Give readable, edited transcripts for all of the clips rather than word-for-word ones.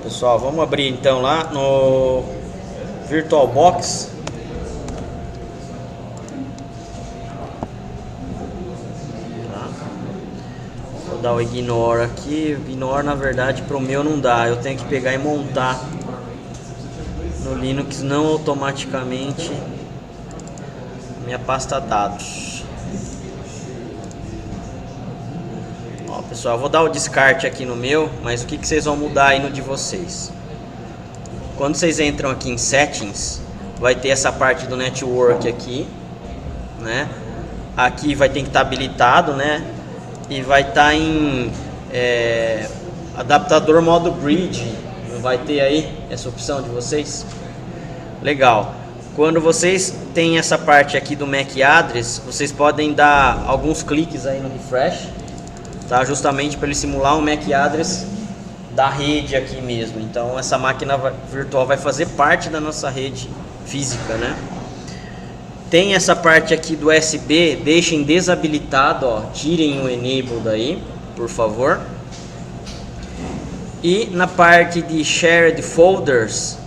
Pessoal, vamos abrir então lá no VirtualBox. Tá. Vou dar o ignore aqui. O ignore na verdade pro meu não dá, eu tenho que pegar e montar no Linux, não automaticamente minha pasta dados. Ó, pessoal, eu vou dar o descarte aqui no meu, mas o que vocês vão mudar aí no de vocês? Quando vocês entram aqui em Settings, vai ter essa parte do Network aqui, né? Aqui vai ter que estar habilitado, né? E vai estar em adaptador modo Bridge. Não vai ter aí essa opção de vocês? Legal. Quando vocês têm essa parte aqui do MAC Address, vocês podem dar alguns cliques aí no refresh, tá? Justamente para ele simular um MAC Address da rede aqui mesmo. Então essa máquina virtual vai fazer parte da nossa rede física, né? Tem essa parte aqui do USB, deixem desabilitado, ó, tirem o enable daí, por favor. E na parte de shared folders,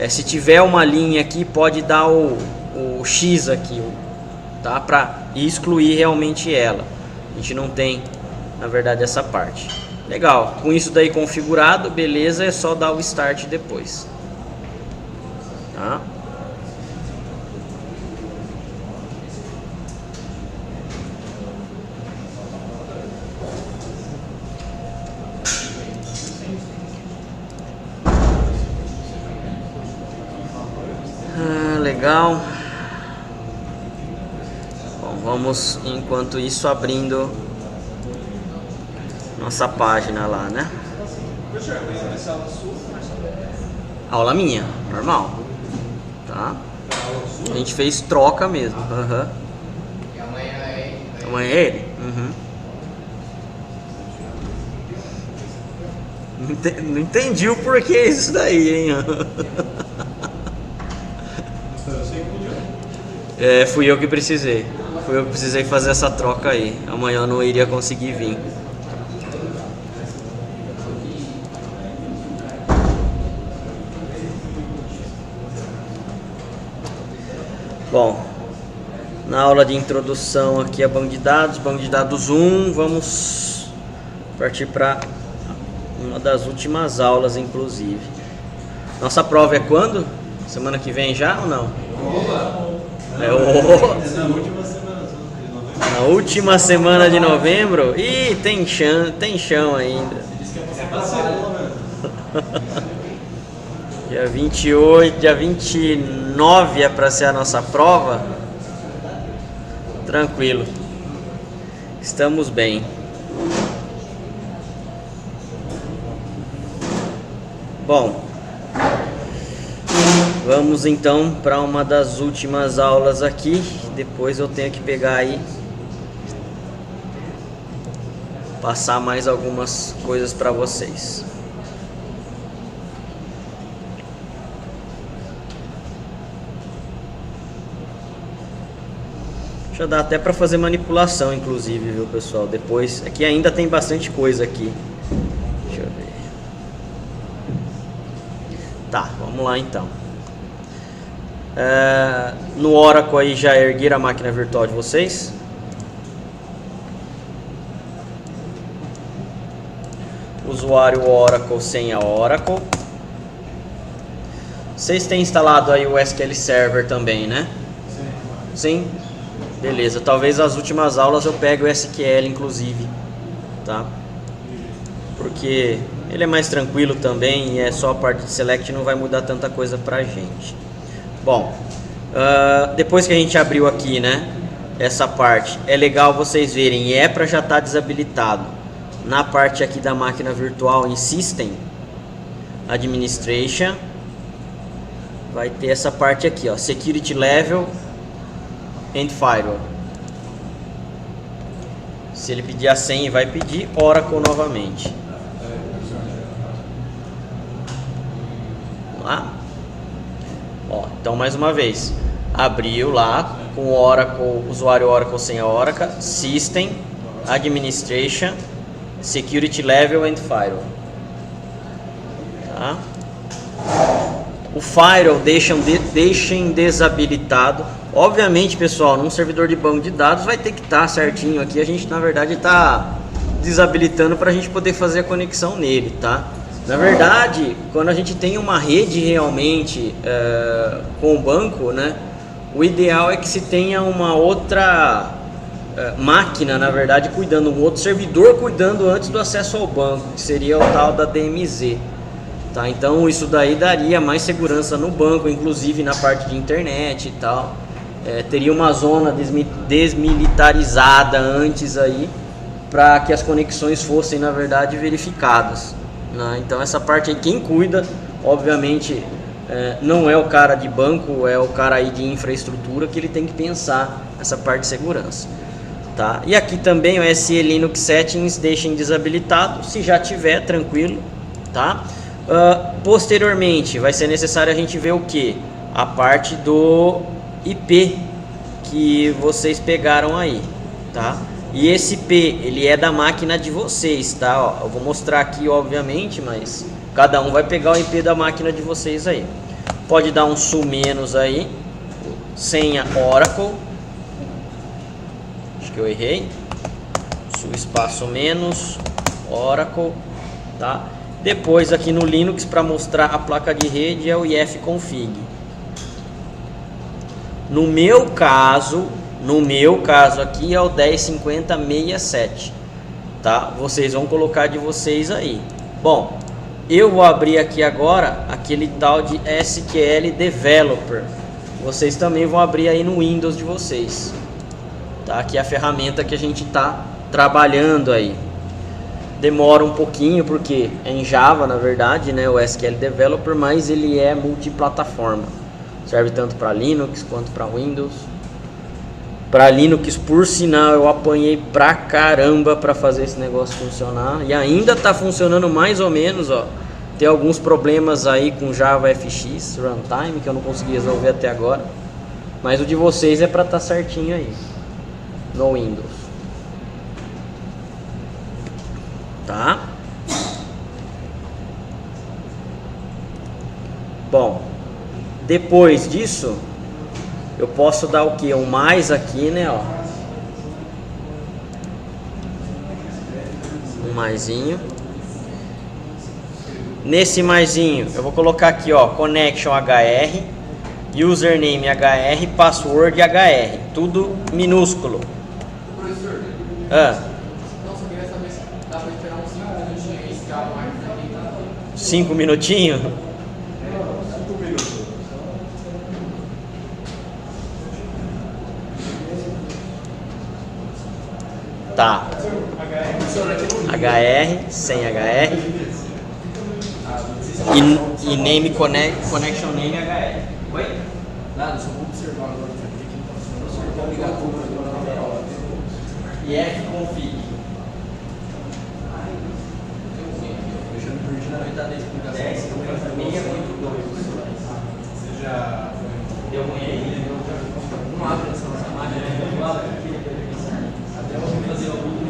se tiver uma linha aqui, pode dar o X aqui, tá? Para excluir realmente ela. A gente não tem, na verdade, essa parte. Legal, com isso daí configurado, beleza, é só dar o start depois. Tá? Legal. Bom, vamos enquanto isso abrindo nossa página lá, né? Aula minha, normal. Tá? A gente fez troca mesmo. Uhum. E amanhã é ele? Amanhã é ele? Uhum. Não entendi o porquê isso daí, hein? Fui eu que precisei. Fui eu que precisei fazer essa troca aí. Amanhã eu não iria conseguir vir. Bom, na aula de introdução aqui a banco de dados 1, vamos partir para uma das últimas aulas, inclusive. Nossa prova é quando? Semana que vem já ou não? Na última semana de novembro? Ih, tem chão ainda. Dia 28, dia 29 é para ser a nossa prova. Tranquilo. Estamos bem. Bom, vamos então para uma das últimas aulas aqui. Depois eu tenho que pegar aí, passar mais algumas coisas para vocês. Já dá até para fazer manipulação, inclusive, viu, pessoal? Depois, aqui ainda tem bastante coisa aqui. Deixa eu ver. Tá, vamos lá então. No Oracle aí já ergueram a máquina virtual de vocês? Usuário Oracle, senha Oracle. Vocês têm instalado aí o SQL Server também, né? Sim? Beleza, talvez as últimas aulas eu pegue o SQL inclusive, tá? Porque ele é mais tranquilo também e é só a parte de select, não vai mudar tanta coisa pra gente. Bom, depois que a gente abriu aqui, né, essa parte, é legal vocês verem, e é para já estar desabilitado. Na parte aqui da máquina virtual em System Administration, vai ter essa parte aqui, ó, Security Level and Firewall. Se ele pedir a senha, vai pedir Oracle novamente. Vamos lá? Ó, então mais uma vez, abriu lá com Oracle, usuário Oracle, senha Oracle, System Administration, Security Level and Firewall. Tá? O firewall deixem desabilitado. Obviamente, pessoal, num servidor de banco de dados vai ter que estar certinho aqui. A gente, na verdade, está desabilitando para a gente poder fazer a conexão nele, tá? Na verdade, quando a gente tem uma rede realmente com o banco, né? O ideal é que se tenha uma outra máquina, na verdade, cuidando, um outro servidor cuidando antes do acesso ao banco, que seria o tal da DMZ. Tá? Então isso daí daria mais segurança no banco, inclusive na parte de internet e tal. Teria uma zona desmilitarizada antes aí, para que as conexões fossem, na verdade, verificadas, né? Então essa parte aí, quem cuida, obviamente, não é o cara de banco, é o cara aí de infraestrutura, que ele tem que pensar essa parte de segurança, tá? E aqui também o SE Linux Settings deixem desabilitado, se já tiver, tranquilo, tá? Posteriormente vai ser necessário a gente ver o que? A parte do IP que vocês pegaram aí, tá? E esse IP, ele é da máquina de vocês, tá? Ó, eu vou mostrar aqui, obviamente, mas cada um vai pegar o IP da máquina de vocês aí. Pode dar um su menos aí, senha Oracle, acho que eu errei, su espaço menos Oracle, tá? Depois aqui no Linux, para mostrar a placa de rede, é o ifconfig. No meu caso aqui é o 105067, tá? Vocês vão colocar de vocês aí. Bom, eu vou abrir aqui agora aquele tal de SQL Developer. Vocês também vão abrir aí no Windows de vocês, tá? Aqui é a ferramenta que a gente está trabalhando aí. Demora um pouquinho porque é em Java, na verdade, né, o SQL Developer, mas ele é multiplataforma. Serve tanto para Linux quanto para Windows. Para Linux, por sinal, eu apanhei pra caramba para fazer esse negócio funcionar. E ainda tá funcionando mais ou menos, ó. Tem alguns problemas aí com Java FX Runtime que eu não consegui resolver até agora. Mas o de vocês é para estar certinho aí no Windows. Tá? Bom, depois disso eu posso dar o que? Um mais aqui, né? Ó. Um maisinho. Nesse maisinho eu vou colocar aqui, ó, connection HR, username HR, password HR, tudo minúsculo. Professor, não, só queria saber se dá para esperar uns 5 minutinhos aí, se a máquina aqui. 5 minutinhos? Tá. HR, sem HR. E name connection name HR. Oi? Nada, só vou observar agora. Vou ligar tudo. ifconfig. Eu já me perdi na metade da explicação. 10.6.2. Você já Deu ruim aí? não abre essa nossa máquina. Até eu vou fazer o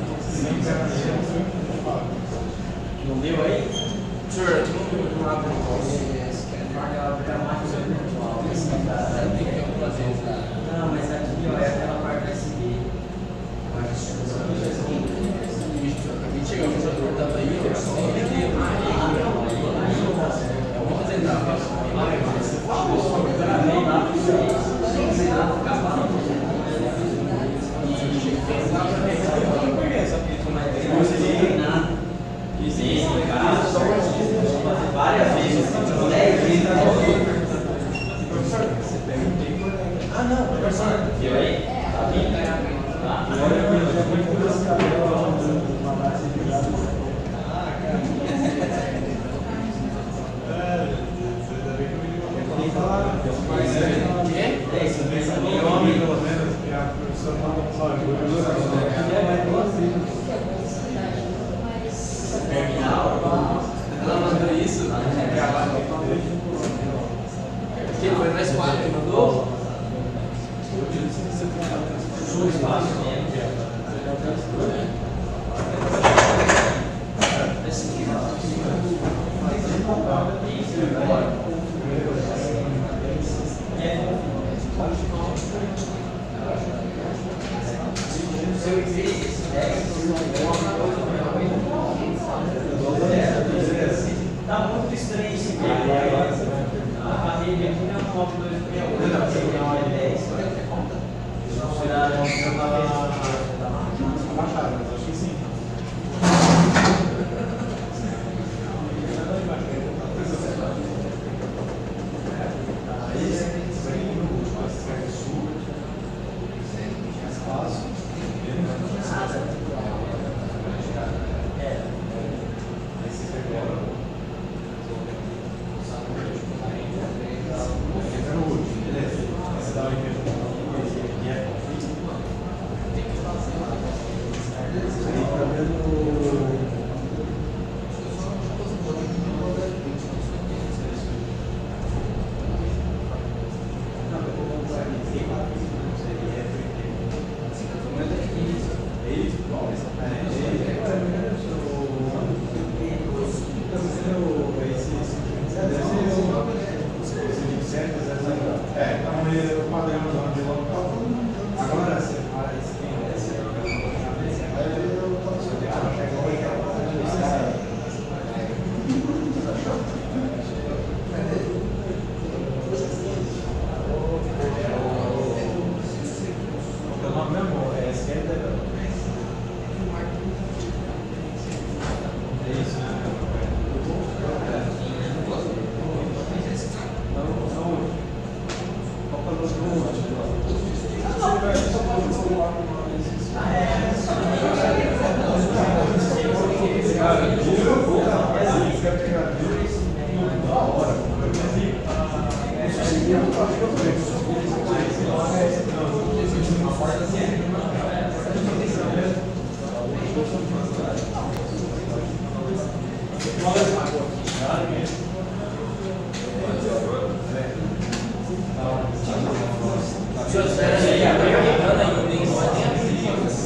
não deu aí? Senhor, não abre o negócio. Tem que ter um prazer. Não, mas aqui ó, é aquela parte da seguir. Acabei de chegar o computador, tava aí, eu só peguei. Vamos tentar. Várias vezes, 10 vezes. Ah, não, professor. Viu aí? Tá vindo? Tá? Ela mandou isso? Quem foi mais 4 que mandou?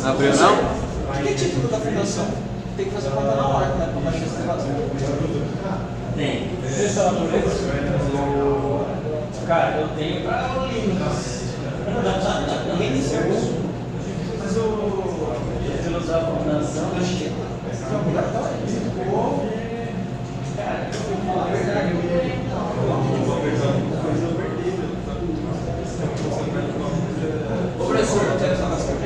Abriu não? Que título da fundação? Tem que fazer conta na hora, né? Pra baixar esse negócio. Tem. Você está por isso? Cara, eu tenho pra Linux. Reiniciar isso. Mas ele usar a fundação, acho que é obrigatório. Cara, eu vou falar a verdade. Ô, professor, não quero falar sobre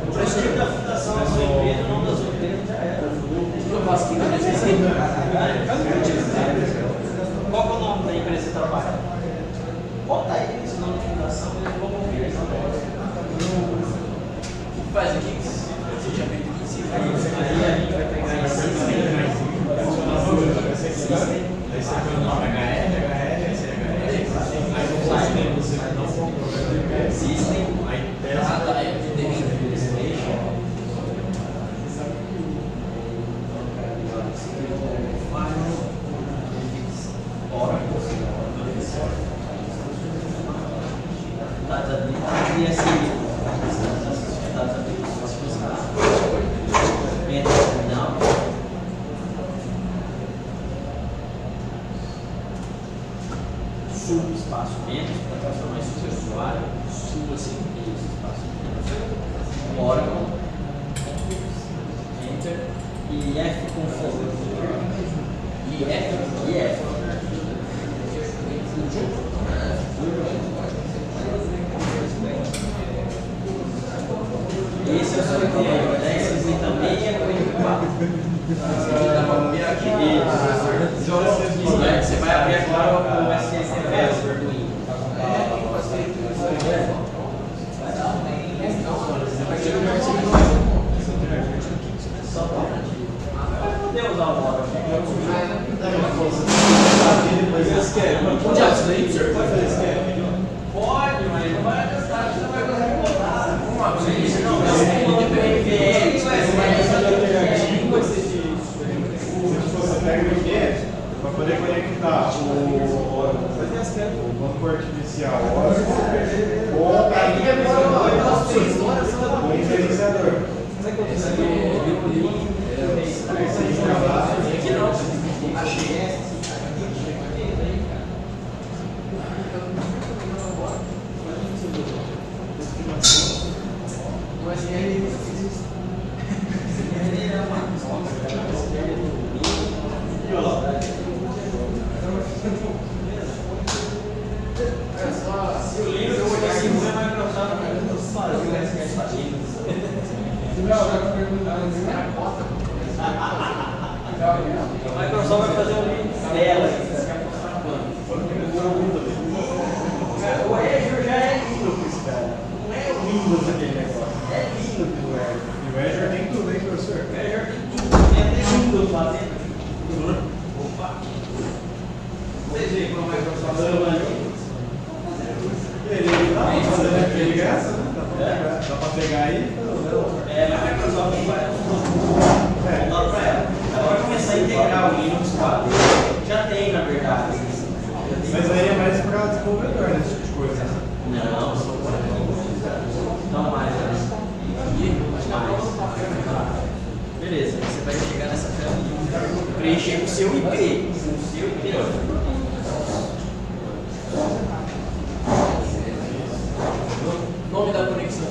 O prestígio da fundação da sua empresa, o nome da sua empresa já era. eu faço aqui na Qual que é o nome da empresa que você trabalha? Bota aí esse nome de fundação, eu vou conferir. O que faz aqui? Você tinha feito aqui em cima. Aí a gente vai pegar esse Aí você põe o nome System, aí Ah, tá. Aí eu entendi. Espaço menos para transformar isso no seu usuário, suba assim, isso, espaço menos. Oracle, Enter e F com fogo. E F. Esse é o seu tema, né? Esse aqui também é você vai abrir agora o SQL do Windows. Poder usar o modo. Pode, mas não vai gastar, você não vai conseguir botar. você pega o IDE para poder conectar o banco artificial com o gerenciador. Se o Linux for assim, você vai Microsoft fazer o SQL. A Microsoft vai fazer o Linux dela. O Azure já é Linux, cara. Não é o Windows aquele negócio. É Linux o Azure. E o Azure tem tudo, hein, professor? O Azure tem tudo. Tem até Windows lá dentro. Opa! Vocês veem como a Microsoft está Ele dá pra fazer aquele graça, né? Dá pra pegar aí? mas a Microsoft vai dar para ela. Ela vai começar a integrar o Linux com a já tem, na verdade. Mas aí é mais para desenvolvedor, né? Esse tipo de coisa. Não, não mais. preencher com o seu IP. Com o seu IP. Nome da conexão.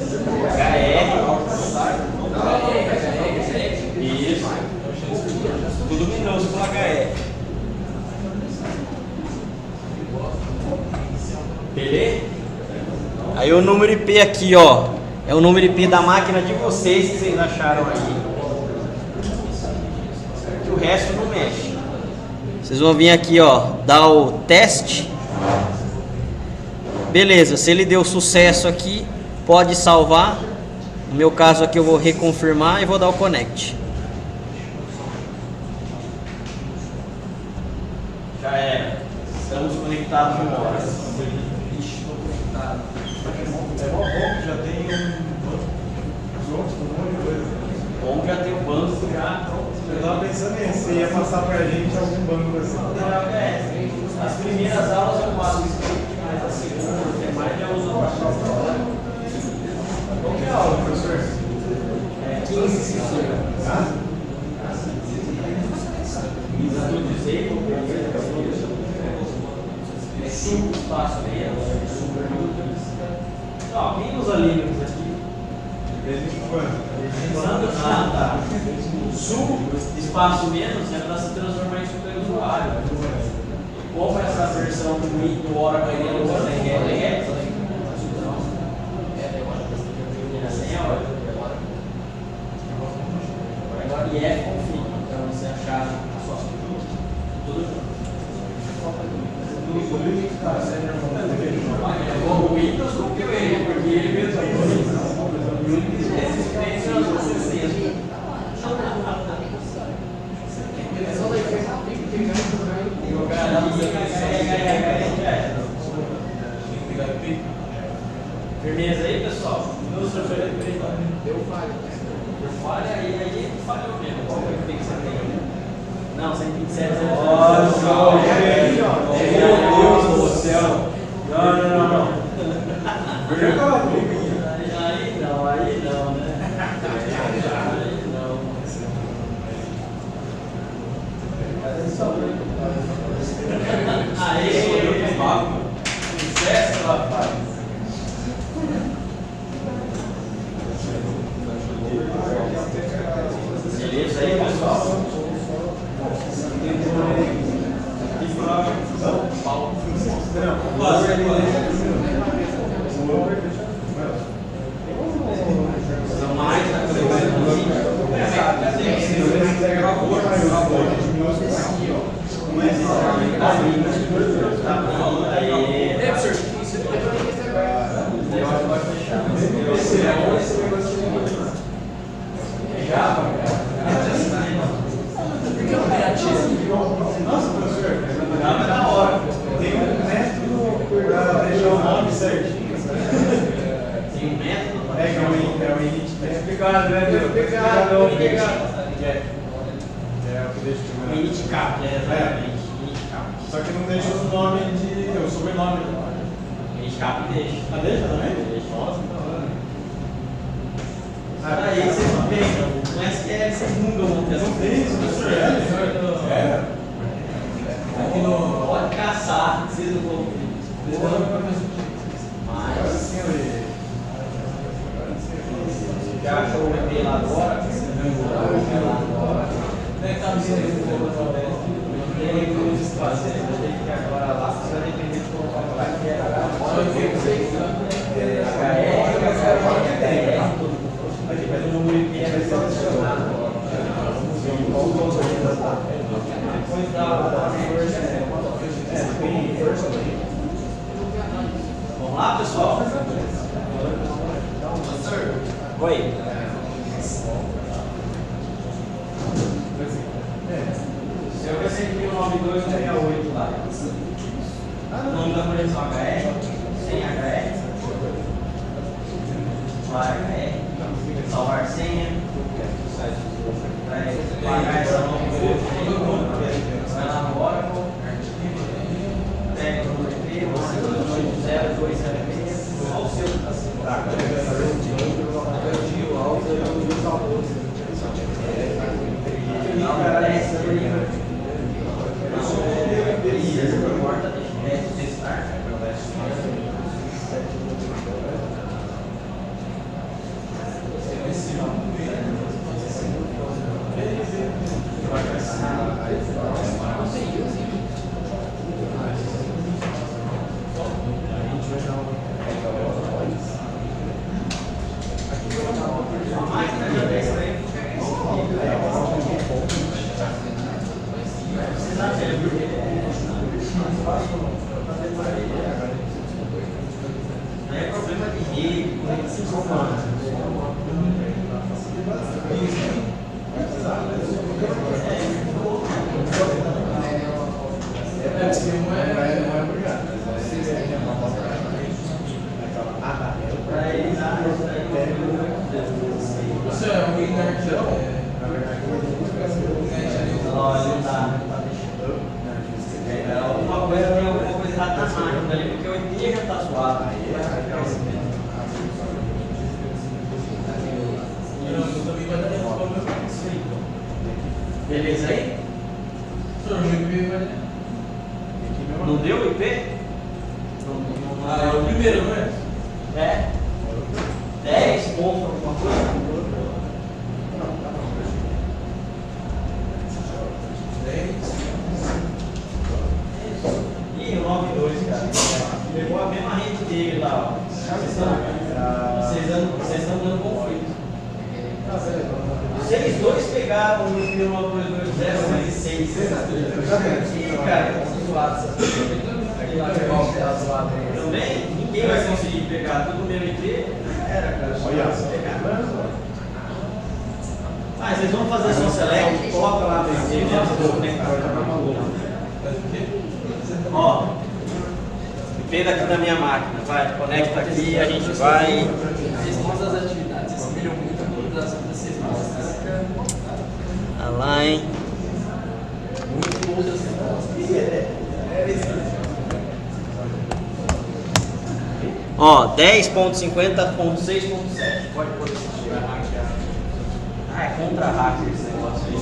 Isso. Tudo minúsculo HR. Beleza? Aí o número IP aqui, ó. É o número IP da máquina de vocês que vocês acharam aí. O resto não mexe. Vocês vão vir aqui, ó, dar o teste. Beleza, se ele deu sucesso aqui, pode salvar. No meu caso aqui eu vou reconfirmar e vou dar o connect. Já era. Estamos conectados no hora. É bom que já tem os outros, um monte de coisa. Bom, já tem o banco já. Eu tava pensando nisso, se ia passar pra gente algum banco assim. As primeiras aulas eu faço script, mas a segunda, o mais já uso a Qual que é a aula, professor? 15 sessões. É 5 espaços menos. Ó, quem usa Linux aqui? De vez em quando. Ah, tá. Sub, espaço menos, é para se transformar em super usuário. Como essa versão do Oracle ele usa LR, agora IF config, então você achar a sua tudo junto. O Windows copiou ele, porque ele mesmo existência aos 60. Firmeza aí, pessoal? Deu falha. Deu falha aí falhou mesmo. Qual foi o que você tem? Não, 127. Nossa, meu Deus do céu. Não. Aí não, né? Aí não. Aí, sucesso, rapaz. Beleza aí, pessoal? São mais da Nossa, professor, é da hora. Tem um método para deixar o nome certinho. Tem um método? É que é o init. Obrigado. É o que deixa o O init cap, exatamente. Init cap. Só que não deixa o nome o sobrenome. Init cap deixa. Ah, deixa também? Deixa. Nossa, da hora. Aí vocês pensam, no SQL vocês nunca vão ter essa Não tem isso, professor? É? Aqui no pode caçar, vocês não vão ter. Mas já achou o EP lá agora? Você viu o lá agora? Não tem como fazer, eu tenho que ir agora lá, você vai depender de colocar o lá que era aqui, mas o número IP vai ser adicionado. Depois da vamos lá, pessoal? Oi. Eu recebi o 9268 lá. O nome da conexão HR, sem HR. HR, salvar senha. Vai pagar essa nova vai lá no Oracle. Pega o número de IP, 0206. Olha o seu. Não, máquina já tem isso aí. Aí é problema de rede, conexão humana. Você é um internet, Alguma coisa tem alguma coisa errada na máquina ali, porque o IP já está suado. Beleza aí? Não deu o IP? Ah, é o primeiro, não é? É. 10 pontos, alguma coisa? 10. Ih, o 92, cara. Levou a mesma rede dele lá, ó. Vocês estão dando conflito. Vocês dois pegaram o 9220 mais 6. Sim, cara, estão zoados. Também, ninguém vai conseguir pegar tudo o mesmo IP. Era, cara. Olha só. Ah, vocês vão fazer só select, coloca lá no IP, vou conectar. Ó, IP daqui da minha máquina, vai, conecta aqui, a gente vai. Vocês mostram as atividades, vocês viram muito das vocês mostram. Olha lá, hein? Muito boas as respostas. Ó, 10.50.6.7. Pode pôr esse Ah, é contra hacker esse negócio aí.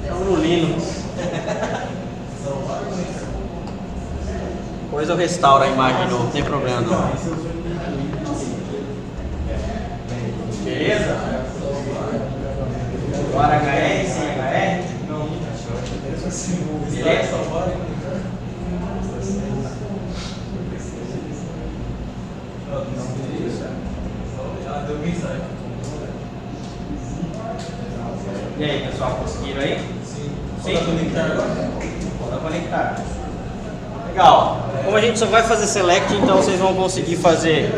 Estamos no Linux. Depois eu restauro a imagem de novo, não tem problema não. Beleza? O HR sem HR? Não. Beleza? E aí, pessoal, conseguiram aí? Sim. Sim? Pode conectar. Legal. Como a gente só vai fazer select, então vocês vão conseguir fazer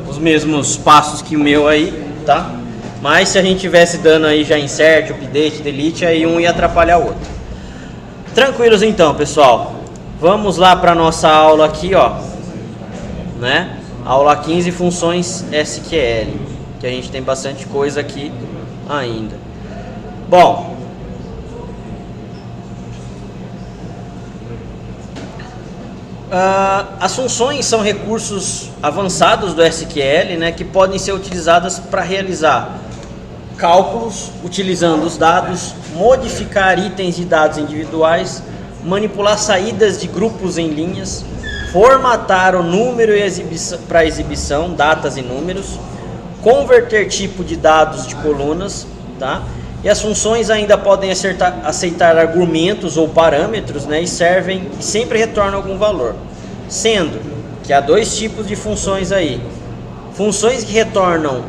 os mesmos passos que o meu aí, tá? Mas se a gente tivesse dando aí já insert, update, delete, aí um ia atrapalhar o outro. Tranquilos então, pessoal. Vamos lá para nossa aula aqui, ó, né? Aula 15, funções SQL, que a gente tem bastante coisa aqui ainda. Bom, as funções são recursos avançados do SQL, né, que podem ser utilizadas para realizar cálculos utilizando os dados, modificar itens de dados individuais, manipular saídas de grupos em linhas, formatar o número para exibição, datas e números, converter tipo de dados de colunas, tá? E as funções ainda podem aceitar argumentos ou parâmetros, né, e servem e sempre retornam algum valor. Sendo que há dois tipos de funções aí: funções que retornam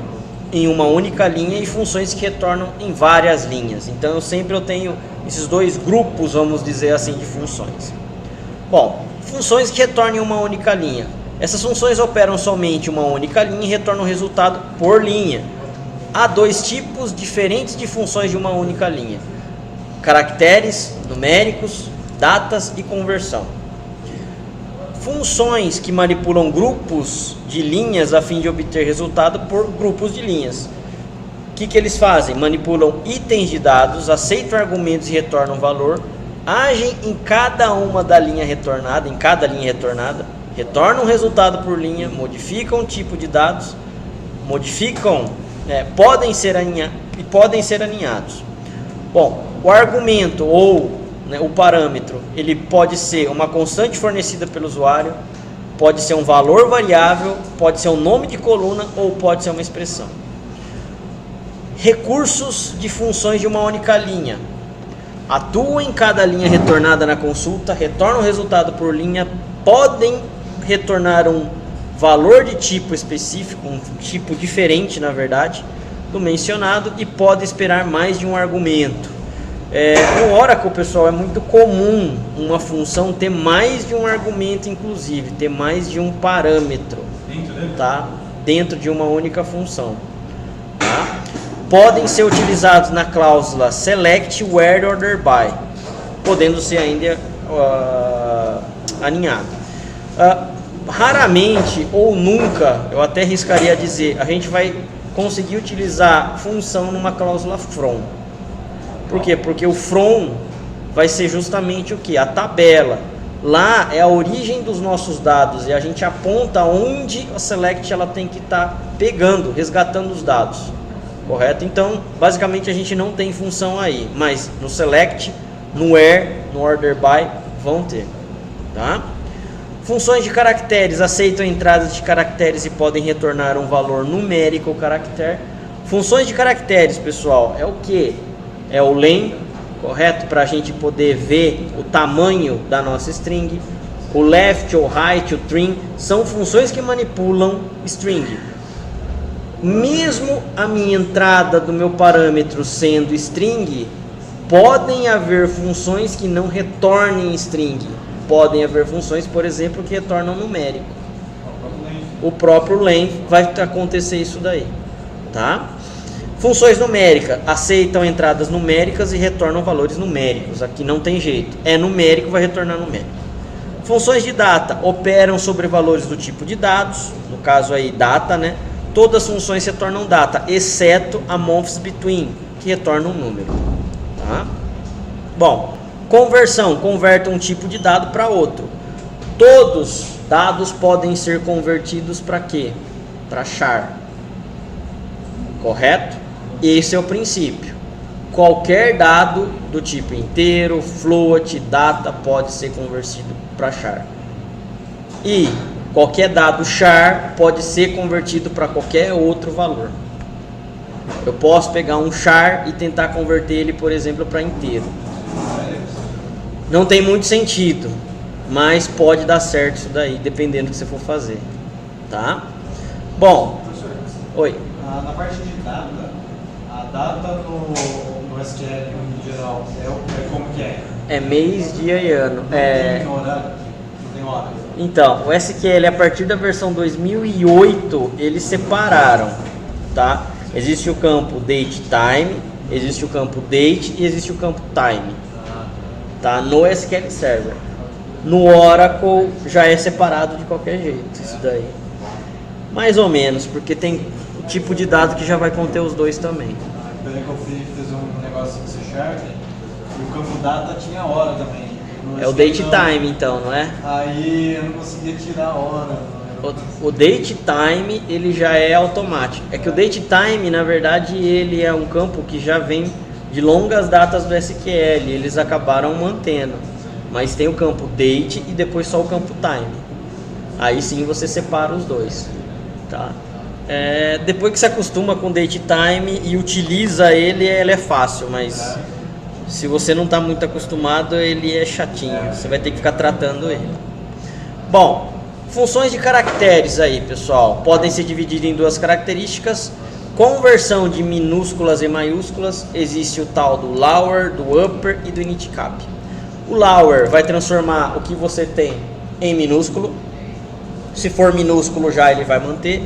em uma única linha e funções que retornam em várias linhas. Então eu tenho esses dois grupos, vamos dizer assim, de funções. Bom, funções que retornam em uma única linha. Essas funções operam somente uma única linha e retornam o resultado por linha. Há dois tipos diferentes de funções de uma única linha: caracteres numéricos, datas e conversão. Funções que manipulam grupos de linhas a fim de obter resultado por grupos de linhas. O que eles fazem? Manipulam itens de dados, aceitam argumentos e retornam valor, agem em cada uma da linha retornada, retornam o resultado por linha, modificam o tipo de dados, podem ser alinhados. Bom, o argumento ou o parâmetro, ele pode ser uma constante fornecida pelo usuário, pode ser um valor variável, pode ser um nome de coluna ou pode ser uma expressão. Recursos de funções de uma única linha: atuam em cada linha retornada na consulta, retornam o resultado por linha, podem retornar um valor de tipo específico, um tipo diferente na verdade do mencionado, e pode esperar mais de um argumento. No Oracle, pessoal, é muito comum uma função ter mais de um argumento, inclusive ter mais de um parâmetro, tá? Dentro de uma única função, tá? Podem ser utilizados na cláusula select, where, order by, podendo ser ainda aninhado. Raramente ou nunca, eu até arriscaria dizer, a gente vai conseguir utilizar função numa cláusula from. Por quê? Porque o from vai ser justamente o que? A tabela. Lá é a origem dos nossos dados e a gente aponta onde a select ela tem que estar pegando, resgatando os dados. Correto? Então, basicamente a gente não tem função aí, mas no select, no where, no order by vão ter, tá? Funções de caracteres aceitam entradas de caracteres e podem retornar um valor numérico ou caractere. Funções de caracteres, pessoal, é o que? É o len, correto? Para a gente poder ver o tamanho da nossa string. O left, o right, o trim são funções que manipulam string. Mesmo a minha entrada do meu parâmetro sendo string, podem haver funções que não retornem string. Podem haver funções, por exemplo, que retornam numérico. O próprio len vai acontecer isso daí, tá? Funções numéricas aceitam entradas numéricas e retornam valores numéricos. Aqui não tem jeito. É numérico, vai retornar numérico. Funções de data operam sobre valores do tipo de dados. No caso aí, data, né? Todas as funções retornam data, exceto a months between, que retorna um número, tá? Bom, conversão, converte um tipo de dado para outro. Todos dados podem ser convertidos para quê? Para char. Correto? Esse é o princípio. Qualquer dado do tipo inteiro, float, data pode ser convertido para char. E qualquer dado char pode ser convertido para qualquer outro valor. Eu posso pegar um char e tentar converter ele, por exemplo, para inteiro. Não tem muito sentido, mas pode dar certo isso daí, dependendo do que você for fazer, tá? Bom, oi. Na parte de data, a data no SQL em geral é como que é? É mês, dia e ano. Não tem horário? Não tem hora? Então, o SQL, a partir da versão 2008, eles separaram, tá? Existe o campo date time, existe o campo date e existe o campo time, tá? No SQL Server. No Oracle já é separado de qualquer jeito, isso daí. Mais ou menos, porque tem o tipo de dado que já vai conter os dois também. Pelo que eu fiz um negócio em C# e o campo data tinha hora também. É o date time, então, não é? Aí eu não conseguia tirar a hora. O date time, ele já é automático. É que o date time, na verdade, ele é um campo que já vem de longas datas do SQL. Eles acabaram mantendo. Mas tem o campo date e depois só o campo time. Aí sim você separa os dois, tá? Depois que você acostuma com date time e utiliza ele é fácil, mas se você não está muito acostumado, ele é chatinho. Você vai ter que ficar tratando ele. Bom, funções de caracteres aí, pessoal, podem ser divididas em duas características. Conversão de minúsculas e maiúsculas, existe o tal do lower, do upper e do initcap. O lower vai transformar o que você tem em minúsculo. Se for minúsculo já ele vai manter.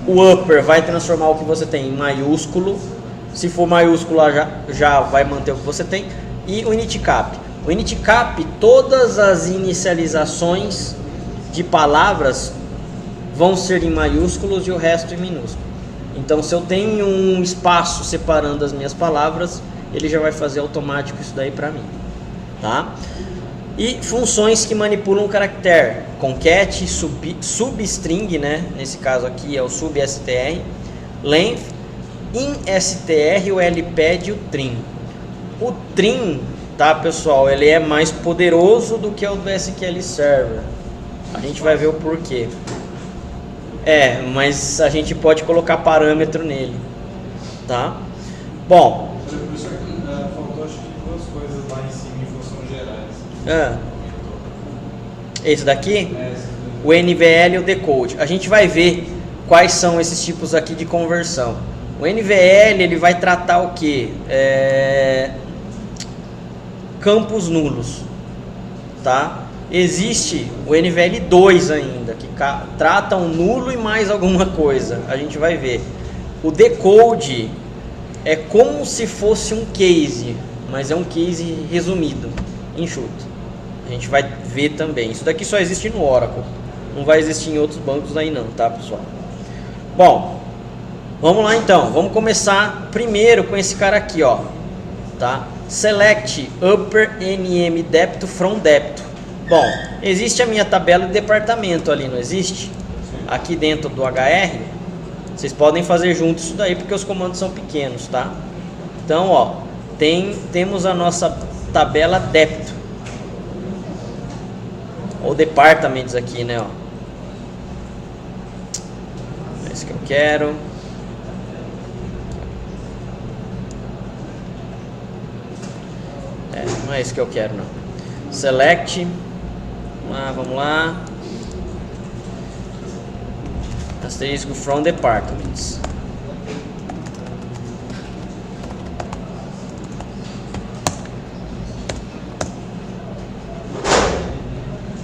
O upper vai transformar o que você tem em maiúsculo. Se for maiúsculo já vai manter o que você tem. E o initcap. O initcap, todas as inicializações de palavras vão ser em maiúsculos e o resto em minúsculo. Então se eu tenho um espaço separando as minhas palavras, ele já vai fazer automático isso daí para mim, tá? E funções que manipulam o caractere, concat, substring, né? Nesse caso aqui é o substr, length, instr, o lpad e o trim. O trim, tá, pessoal, ele é mais poderoso do que o do SQL Server. A gente vai ver o porquê. Mas a gente pode colocar parâmetro nele, tá? Bom. Professor, faltou acho que duas coisas lá em cima em funções gerais. Esse daqui? o NVL e o decode. A gente vai ver quais são esses tipos aqui de conversão. O NVL ele vai tratar o que? Campos nulos, tá? Existe o NVL2 ainda, que trata um nulo e mais alguma coisa. A gente vai ver. O decode é como se fosse um case, mas é um case resumido, enxuto. A gente vai ver também. Isso daqui só existe no Oracle. Não vai existir em outros bancos aí não, tá, pessoal? Bom, vamos lá então. Vamos começar primeiro com esse cara aqui, ó. Tá? Select Upper NM Débito from Débito. Bom, existe a minha tabela de departamento ali, não existe? Aqui dentro do HR. Vocês podem fazer junto isso daí, porque os comandos são pequenos, tá? Então, ó, temos a nossa tabela débito. Ou departamentos aqui, né, ó. É esse que eu quero. Não é isso que eu quero, não. Select. Vamos lá. Asterisco from departments.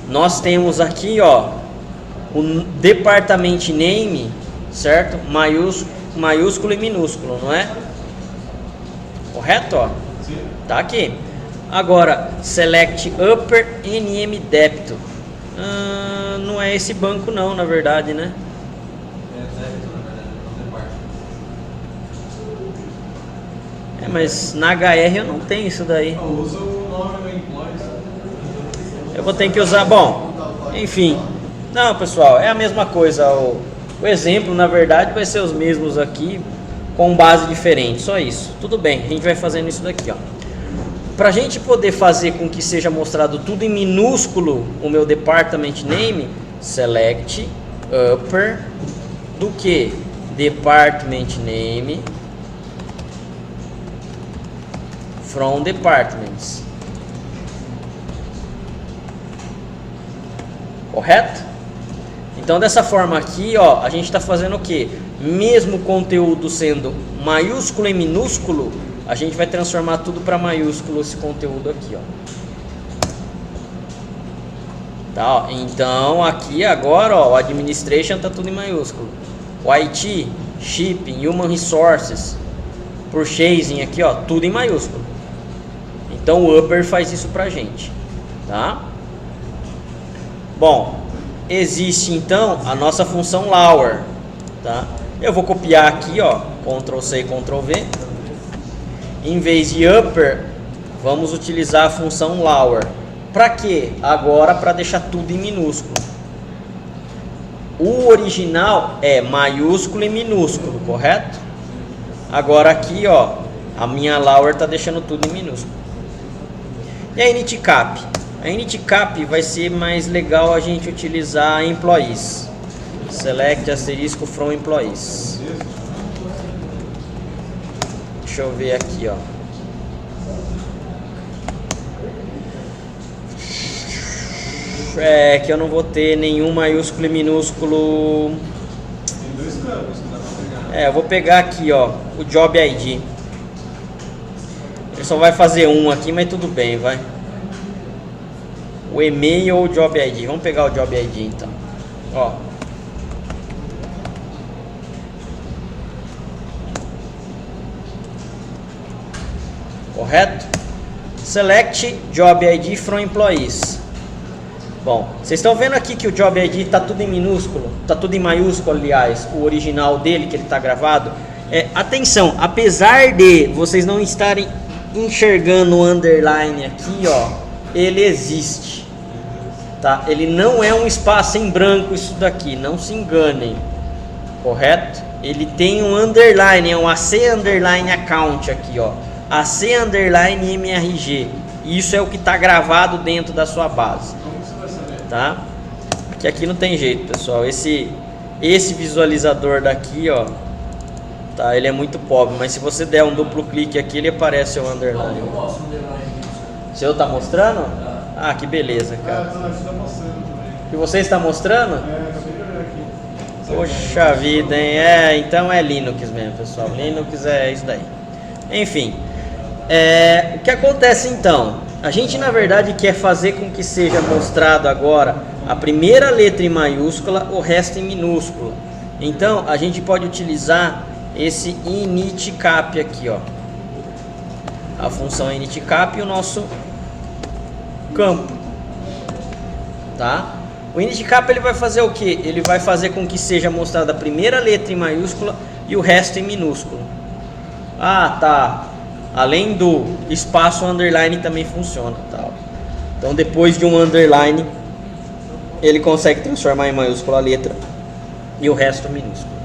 Nós temos aqui, ó, o department name, certo? Maiúsculo e minúsculo, não é? Correto, ó? Sim. Tá aqui. Agora, select upper NM débito. Não é esse banco não, na verdade, né? Mas na HR eu não tenho isso daí. Usa o nome do employees. Eu vou ter que usar, bom, enfim. Não, pessoal, é a mesma coisa. O exemplo, na verdade, vai ser os mesmos aqui, com base diferente, só isso. Tudo bem, a gente vai fazendo isso daqui, ó. Para a gente poder fazer com que seja mostrado tudo em minúsculo o meu department name, select upper do que? Department name from departments. Correto? Então dessa forma aqui, ó, a gente está fazendo o que? Mesmo conteúdo sendo maiúsculo e minúsculo, a gente vai transformar tudo para maiúsculo esse conteúdo aqui, ó. Tá, ó. Então aqui agora, ó, o administration tá tudo em maiúsculo. O IT, shipping, human resources, purchasing aqui, ó, tudo em maiúsculo. Então o upper faz isso pra gente, tá? Bom, existe então a nossa função lower, tá? Eu vou copiar aqui, ó, Ctrl C, Ctrl V. Em vez de upper, vamos utilizar a função lower. Para quê? Agora para deixar tudo em minúsculo. O original é maiúsculo e minúsculo, correto? Agora aqui, ó, a minha lower está deixando tudo em minúsculo. E a initcap? A initcap vai ser mais legal a gente utilizar employees. Select asterisco from employees. Deixa eu ver aqui, ó. É que eu não vou ter nenhum maiúsculo e minúsculo. Tem dois campos que dá pra pegar. Eu vou pegar aqui, ó, o Job ID. Ele só vai fazer um aqui, mas tudo bem, vai. O e-mail ou o Job ID. Vamos pegar o Job ID então. Ó. Correto? Select Job ID from Employees. Bom, vocês estão vendo aqui que o Job ID está tudo em minúsculo, está tudo em maiúsculo, aliás, o original dele que ele está gravado. Atenção, apesar de vocês não estarem enxergando o underline aqui, ó, ele existe, tá? Ele não é um espaço em branco isso daqui, não se enganem, correto? Ele tem um underline, é um AC underline account aqui, ó, AC underline MRG. Isso é o que está gravado dentro da sua base. Tá? Aqui não tem jeito, pessoal. Esse visualizador daqui, ó, tá? Ele é muito pobre, mas se você der um duplo clique aqui, ele aparece o underline. Eu posso underline. O seu tá mostrando? Ah, que beleza, cara. Não, isso tá mostrando também. Que você está mostrando? Acabei de olhar aqui. Poxa vida, hein? Então é Linux mesmo, pessoal. Linux é isso daí. Enfim, o que acontece então? A gente na verdade quer fazer com que seja mostrado agora a primeira letra em maiúscula, o resto em minúsculo. Então a gente pode utilizar esse initcap aqui, ó. A função initcap e o nosso campo, tá? O initcap ele vai fazer o que? Ele vai fazer com que seja mostrada a primeira letra em maiúscula e o resto em minúsculo. Ah, tá. Além do espaço, o underline também funciona, tá? Então depois de um underline ele consegue transformar em maiúscula a letra e o resto minúsculo.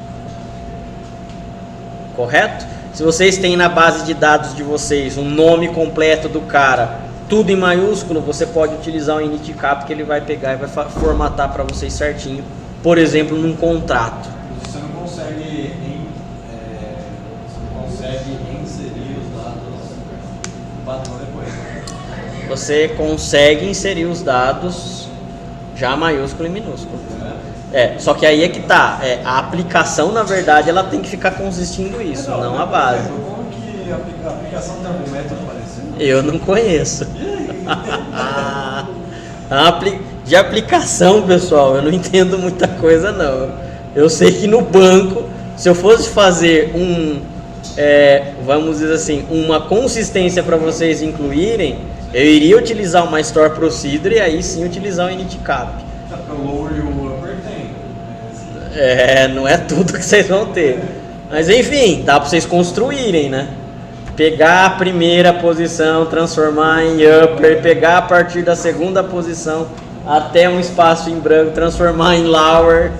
Correto? Se vocês têm na base de dados de vocês um nome completo do cara, tudo em maiúsculo, você pode utilizar o initcap que ele vai pegar e vai formatar para vocês certinho. Por exemplo, num contrato. Você não consegue, inserir os dados no padrão depois. Você consegue inserir os dados já maiúsculo e minúsculo. Só que aí é que tá. A aplicação, na verdade, ela tem que ficar consistindo isso, não a base. Como que a aplicação tem algum método parecido? Eu não conheço. De aplicação, pessoal, eu não entendo muita coisa não. Eu sei que no banco, se eu fosse fazer vamos dizer assim, uma consistência para vocês incluírem, eu iria utilizar uma Store Procedure e aí sim utilizar o initcap. O lower e o upper tem. Não é tudo que vocês vão ter. Mas enfim, dá para vocês construírem, né? Pegar a primeira posição, transformar em upper, pegar a partir da segunda posição até um espaço em branco, transformar em lower.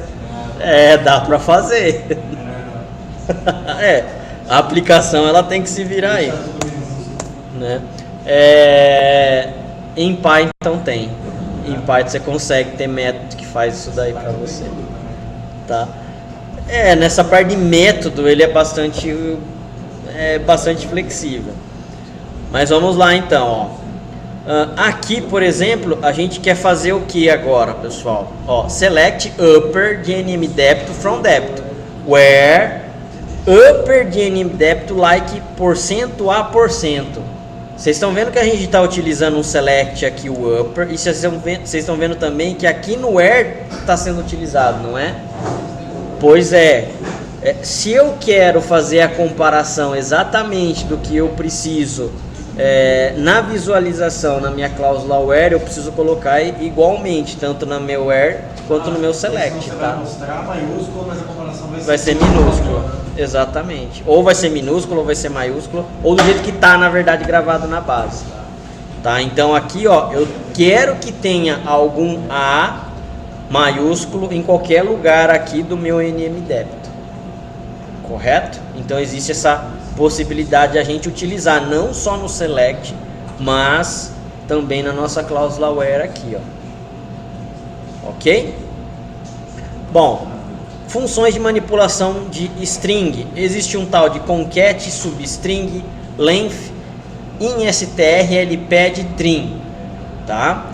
Dá para fazer. A aplicação ela tem que se virar aí, né? Em Python tem. Em Python você consegue ter método que faz isso daí para você, tá? Nessa parte de método ele é bastante flexível. Mas vamos lá então, ó. Aqui, por exemplo, a gente quer fazer o que agora, pessoal? Select upper DNM débito from débito, where upper DNM débito like %a%. Vocês estão vendo que a gente está utilizando um select aqui, o upper, e vocês estão vendo também que aqui no where está sendo utilizado, não é? Pois se eu quero fazer a comparação exatamente do que eu preciso na visualização, na minha cláusula where, eu preciso colocar igualmente, tanto na meu where quanto no meu select, Você tá? vai mostrar maiúsculo, mas a comparação Vai ser minúsculo, exatamente. Ou vai ser minúsculo, ou vai ser maiúsculo, ou do jeito que tá, na verdade, gravado na base. Tá? Então aqui, ó, eu quero que tenha algum A maiúsculo em qualquer lugar aqui do meu NM débito. Correto? Então existe essa possibilidade de a gente utilizar não só no select, mas também na nossa cláusula where aqui, ó. Ok? Bom, funções de manipulação de string. Existe um tal de concat, substring, length, in str, lpad, trim, tá?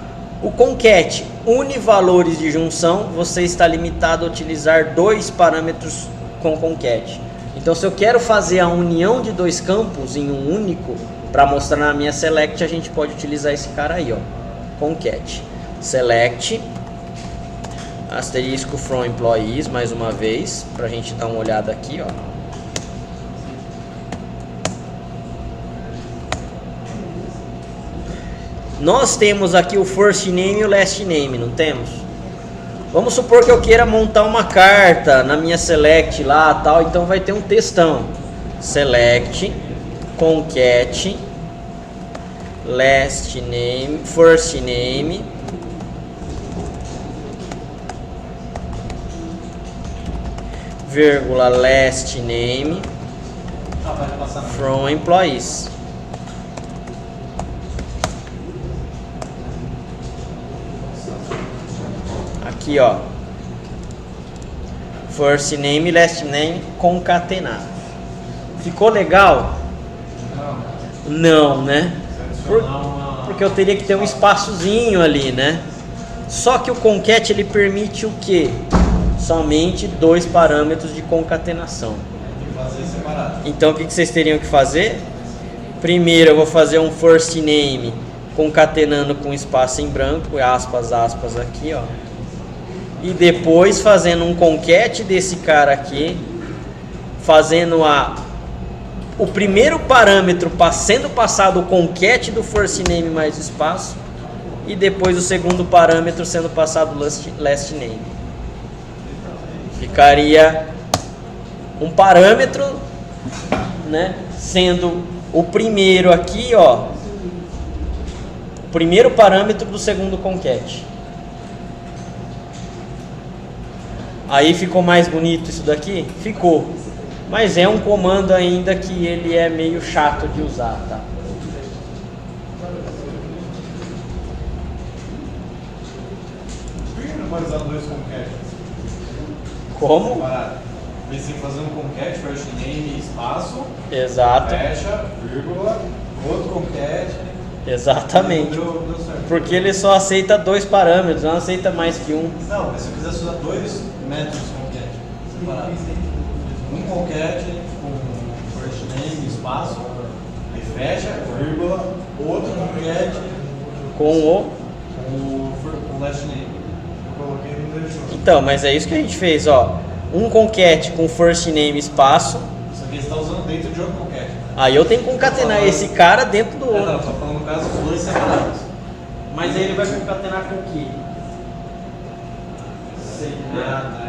O concat une valores de junção. Você está limitado a utilizar 2 parâmetros com concat. Então, se eu quero fazer a união de 2 campos em um único, para mostrar na minha select, a gente pode utilizar esse cara aí, ó, concat. Select asterisco from employees, mais uma vez, para a gente dar uma olhada aqui, ó. Nós temos aqui o first name e o last name, não temos? Vamos supor que eu queira montar uma carta na minha select lá, tal, então vai ter um textão. Select concat last name, first name, vírgula last name from employees. Aqui, ó, first name e last name concatenado. Ficou legal? Não, né? Porque eu teria que ter um espaçozinho ali, né? Só que o concat ele permite o quê? Somente 2 parâmetros de concatenação. Fazer separado. Então o que vocês teriam que fazer? Primeiro eu vou fazer um first name concatenando com espaço em branco, aspas, aspas aqui, ó. E depois fazendo um concat desse cara aqui, fazendo o primeiro parâmetro sendo passado o concat do first name mais espaço, e depois o segundo parâmetro sendo passado last name. Ficaria um parâmetro, né, sendo o primeiro aqui, ó, o primeiro parâmetro do segundo concat. Aí ficou mais bonito isso daqui? Ficou. Mas é um comando ainda que ele é meio chato de usar, tá? Por que não pode usar 2 concates? Como? Separado. Pensei em fazer um concat, first name, espaço, Exato. fecha, vírgula, outro concat. Exatamente. Deu certo. Porque ele só aceita 2 parâmetros, não aceita mais que um. Não, mas se eu quisesse usar 2 métodos concat separados. Um concat com first name, espaço, aí fecha, vírgula, outro concat Com com last name. Eu coloquei e não deixou. Então, mas é isso que a gente fez, ó. Um concat com first name espaço. Só que ele está usando dentro de outro concat. Aí eu tenho que concatenar esse cara dentro do Não, outro. tô falando no caso dos 2 separados. Mas aí ele vai concatenar com o quê? Sei, né?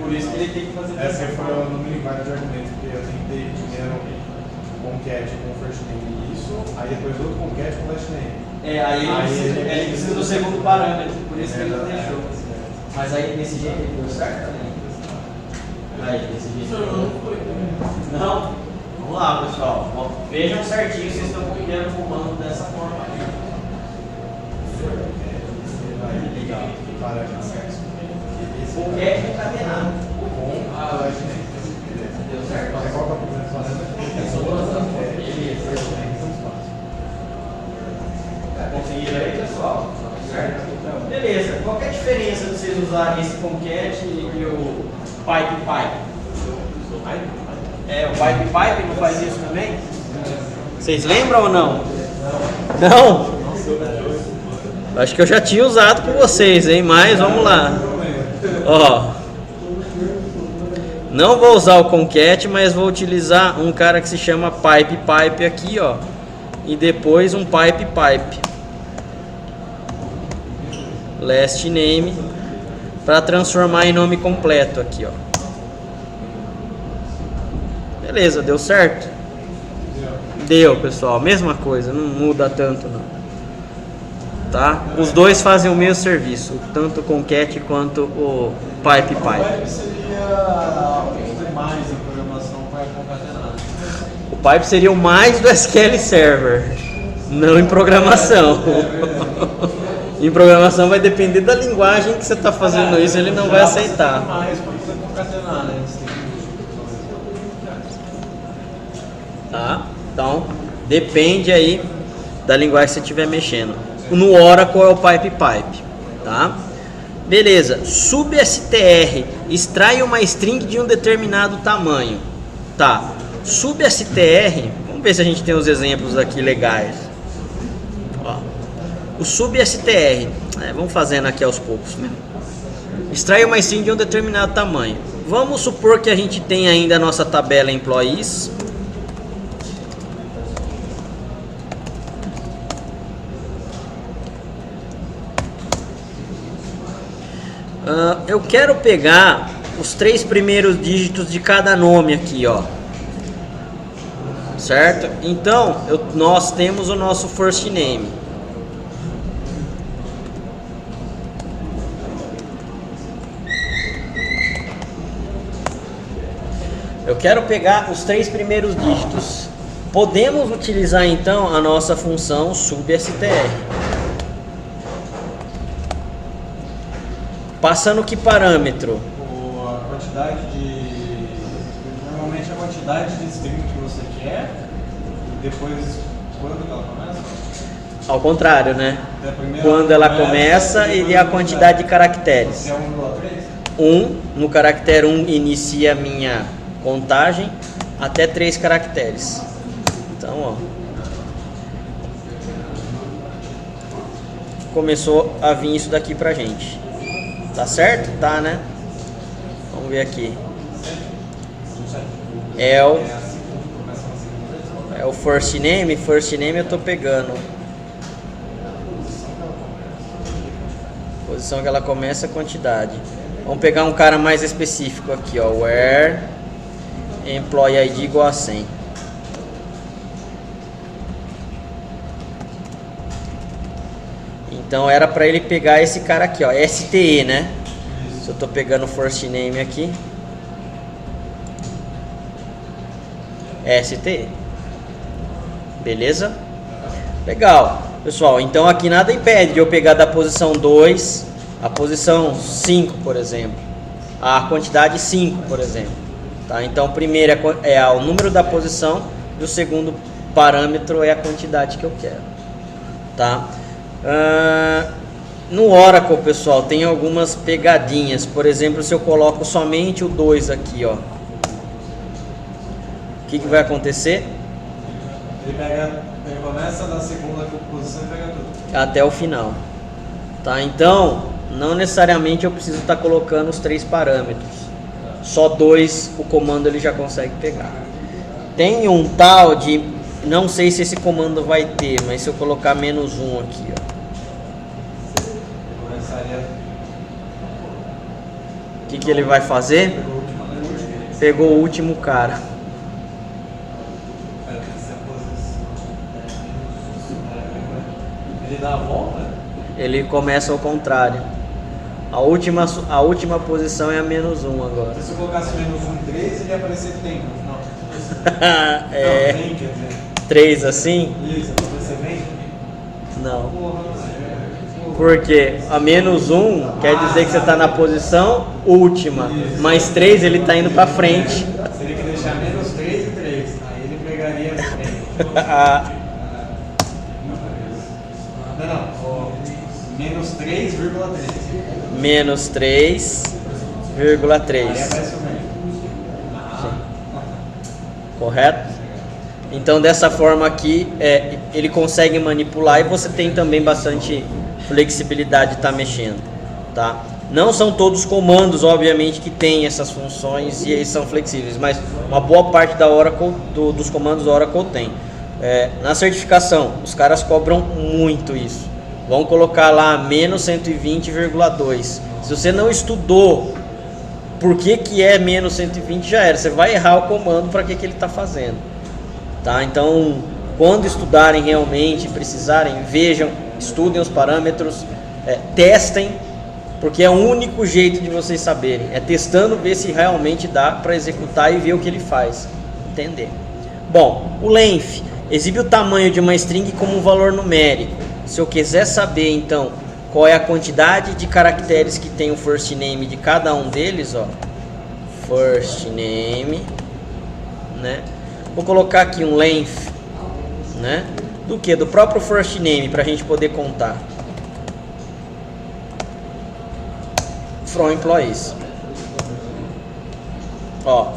Por isso que ele tem que fazer Essa dessa foi forma. no linguagem de argumento, porque eu tentei primeiro concat com first name isso, aí depois outro concat com last name. Ele precisa do segundo parâmetro, por isso que ele não deixou. Mas aí desse jeito ele deu certo também. Aí, desse jeito. Não? Vamos lá, pessoal. Ó, vejam certinho se vocês estão copiando o comando dessa forma aqui. Legal. Parâmetro. O que é concatenado? Com last name. Deu certo? Qual que é o primeiro parâmetro? Conseguiram aí, pessoal? Certo? Beleza. Qual que é a diferença de vocês usarem esse concat e o pipe? É, o pipe não faz isso também? Vocês lembram ou não? Não? Acho que eu já tinha usado com vocês, hein? Mas vamos lá. Ó. Não vou usar o concat, mas vou utilizar um cara que se chama pipe aqui, ó. E depois um pipe. Last name para transformar em nome completo aqui, ó. Beleza, deu certo? Deu, pessoal, mesma coisa, não muda tanto não. Tá? Os dois fazem o mesmo serviço, tanto o concat quanto o pipe. O pipe seria os demais em programação para concatenar. O pipe seria o mais do SQL Server, não em programação. Em programação vai depender da linguagem que você está fazendo isso, ele não vai aceitar. Mais para poder concatenar, né? Tá? Então, depende aí da linguagem que você estiver mexendo. No Oracle é o pipe, tá? Beleza. Substr extrai uma string de um determinado tamanho. Tá. Substr, vamos ver se a gente tem os exemplos aqui legais. Ó. O substr, vamos fazendo aqui aos poucos mesmo. Extrai uma string de um determinado tamanho. Vamos supor que a gente tem ainda a nossa tabela employees. Eu quero pegar os 3 primeiros dígitos de cada nome aqui, ó. Certo? Então, nós temos o nosso first name. Eu quero pegar os 3 primeiros dígitos. Podemos utilizar então a nossa função substr. Passando que parâmetro? A quantidade de... Normalmente a quantidade de string que você quer. E depois, quando ela começa? Ao contrário, né? É a primeira Quando ela promessa, começa, ele é a quantidade de caracteres. Se é 1,3? No caractere 1 inicia a minha contagem até 3 caracteres. Então, ó. Começou a vir isso daqui pra gente. Tá certo? Tá, né? Vamos ver aqui. É o first name. First name eu tô pegando. Posição que ela começa, quantidade. Vamos pegar um cara mais específico aqui, ó. Where employee ID igual a 100. Então era para ele pegar esse cara aqui, ó, STE, né? Se eu tô pegando o first name aqui, STE. Beleza? Legal. Pessoal, então aqui nada impede de eu pegar da posição 2 a posição 5, por exemplo. A quantidade 5, por exemplo. Tá? Então, o primeiro é o número da posição e o segundo parâmetro é a quantidade que eu quero. Tá? No Oracle, pessoal, tem algumas pegadinhas. Por exemplo, se eu coloco somente o 2 aqui, ó. O que vai acontecer? Ele começa da segunda posição e pega tudo. Até o final. Tá? Então, não necessariamente eu preciso estar colocando os 3 parâmetros. Só 2 o comando ele já consegue pegar. Tem um tal de... Não sei se esse comando vai ter, mas se eu colocar -1 aqui, ó. O que ele vai fazer? Pegou o último cara. Ele dá a volta? Ele começa ao contrário. A última posição é a -1 agora. Se eu colocasse -1 em 3, ele ia aparecer tempo. Não. É, Não, vem, quer dizer. 3 assim? Isso, você vem? Não. Porque a -1 quer dizer que você está na posição última. Mais 3 ele está indo para frente. Teria que deixar -3 e 3. Aí ele pegaria a frente. Não. -3,3. -3,3. Aí aparece o meio. Correto? Então dessa forma aqui ele consegue manipular e você tem também bastante flexibilidade de estar mexendo, tá? Não são todos os comandos, obviamente, que tem essas funções e eles são flexíveis, mas uma boa parte da Oracle, dos comandos da Oracle tem. Na certificação, os caras cobram muito isso. Vão colocar lá -120,2. Se você não estudou por que é -120, já era. Você vai errar o comando para que ele está fazendo. Tá? Então, quando estudarem realmente, precisarem, vejam, estudem os parâmetros, testem, porque é o único jeito de vocês saberem. É testando, ver se realmente dá para executar e ver o que ele faz. Entender. Bom, o length exibe o tamanho de uma string como um valor numérico. Se eu quiser saber, então, qual é a quantidade de caracteres que tem o first name de cada um deles, ó. First name, né? Vou colocar aqui um length, né? Do que? Do próprio first name, para a gente poder contar. From employees. Ó.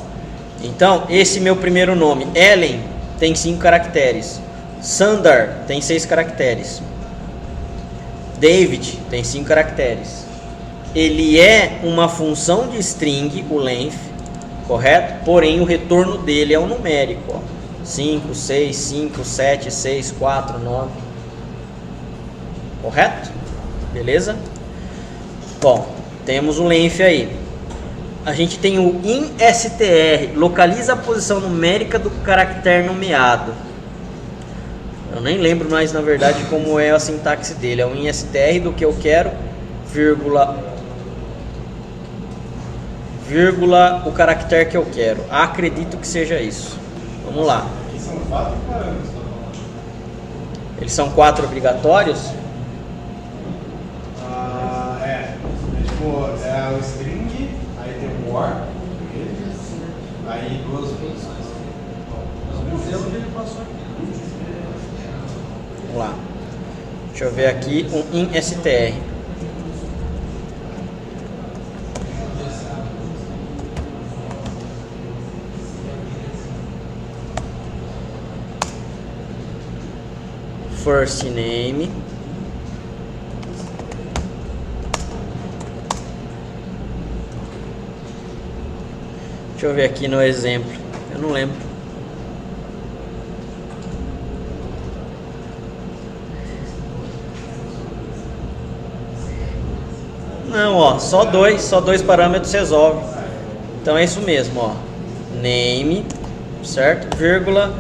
Então, esse meu primeiro nome, Ellen, tem 5 caracteres. Sundar tem 6 caracteres. David tem 5 caracteres. Ele é uma função de string, o length, correto? Porém, o retorno dele é um numérico, ó. 5, 6, 5, 7, 6, 4, 9. Correto? Beleza? Bom, temos o length aí. A gente tem o instr, localiza a posição numérica do caractere nomeado. Eu nem lembro mais, na verdade, como é a sintaxe dele. É um instr do que eu quero, vírgula, o caractere que eu quero. Acredito que seja isso. Vamos lá. São 4 parâmetros. Eles são 4 obrigatórios? Tipo, é o string, aí tem o war, aí 2 posições. Vamos lá. Deixa eu ver aqui um in.str. First name. Deixa eu ver aqui no exemplo. Eu não lembro. Não, ó, só dois parâmetros resolve. Então é isso mesmo, ó. Name, certo? Vírgula,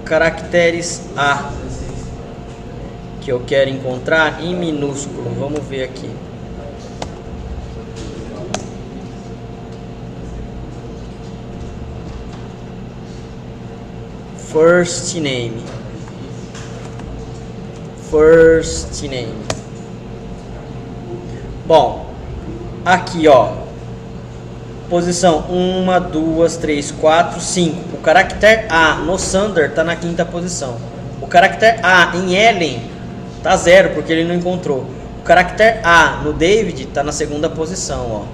caracteres A que eu quero encontrar em minúsculo. Vamos ver aqui. First name. First name. Bom, aqui ó, posição 1, 2, 3, 4, 5. O caractere A no Sander está na 5ª posição. O caractere A em Ellen tá 0 porque ele não encontrou. O caractere A no David está na 2ª posição, ó.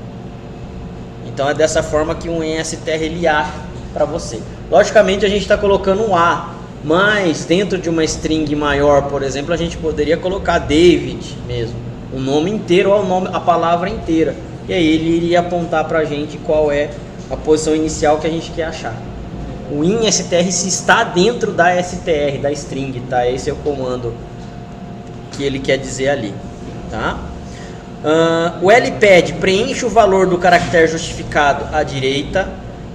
Então é dessa forma que um in.str ele acha para você. Logicamente a gente está colocando um A, mas dentro de uma string maior, por exemplo, a gente poderia colocar David mesmo, o nome inteiro ou a palavra inteira. E aí ele iria apontar para a gente qual é a posição inicial que a gente quer achar. O in.str se está dentro da str, da string, tá? Esse é o comando que ele quer dizer ali, tá? O lpad preenche o valor do caractere justificado à direita.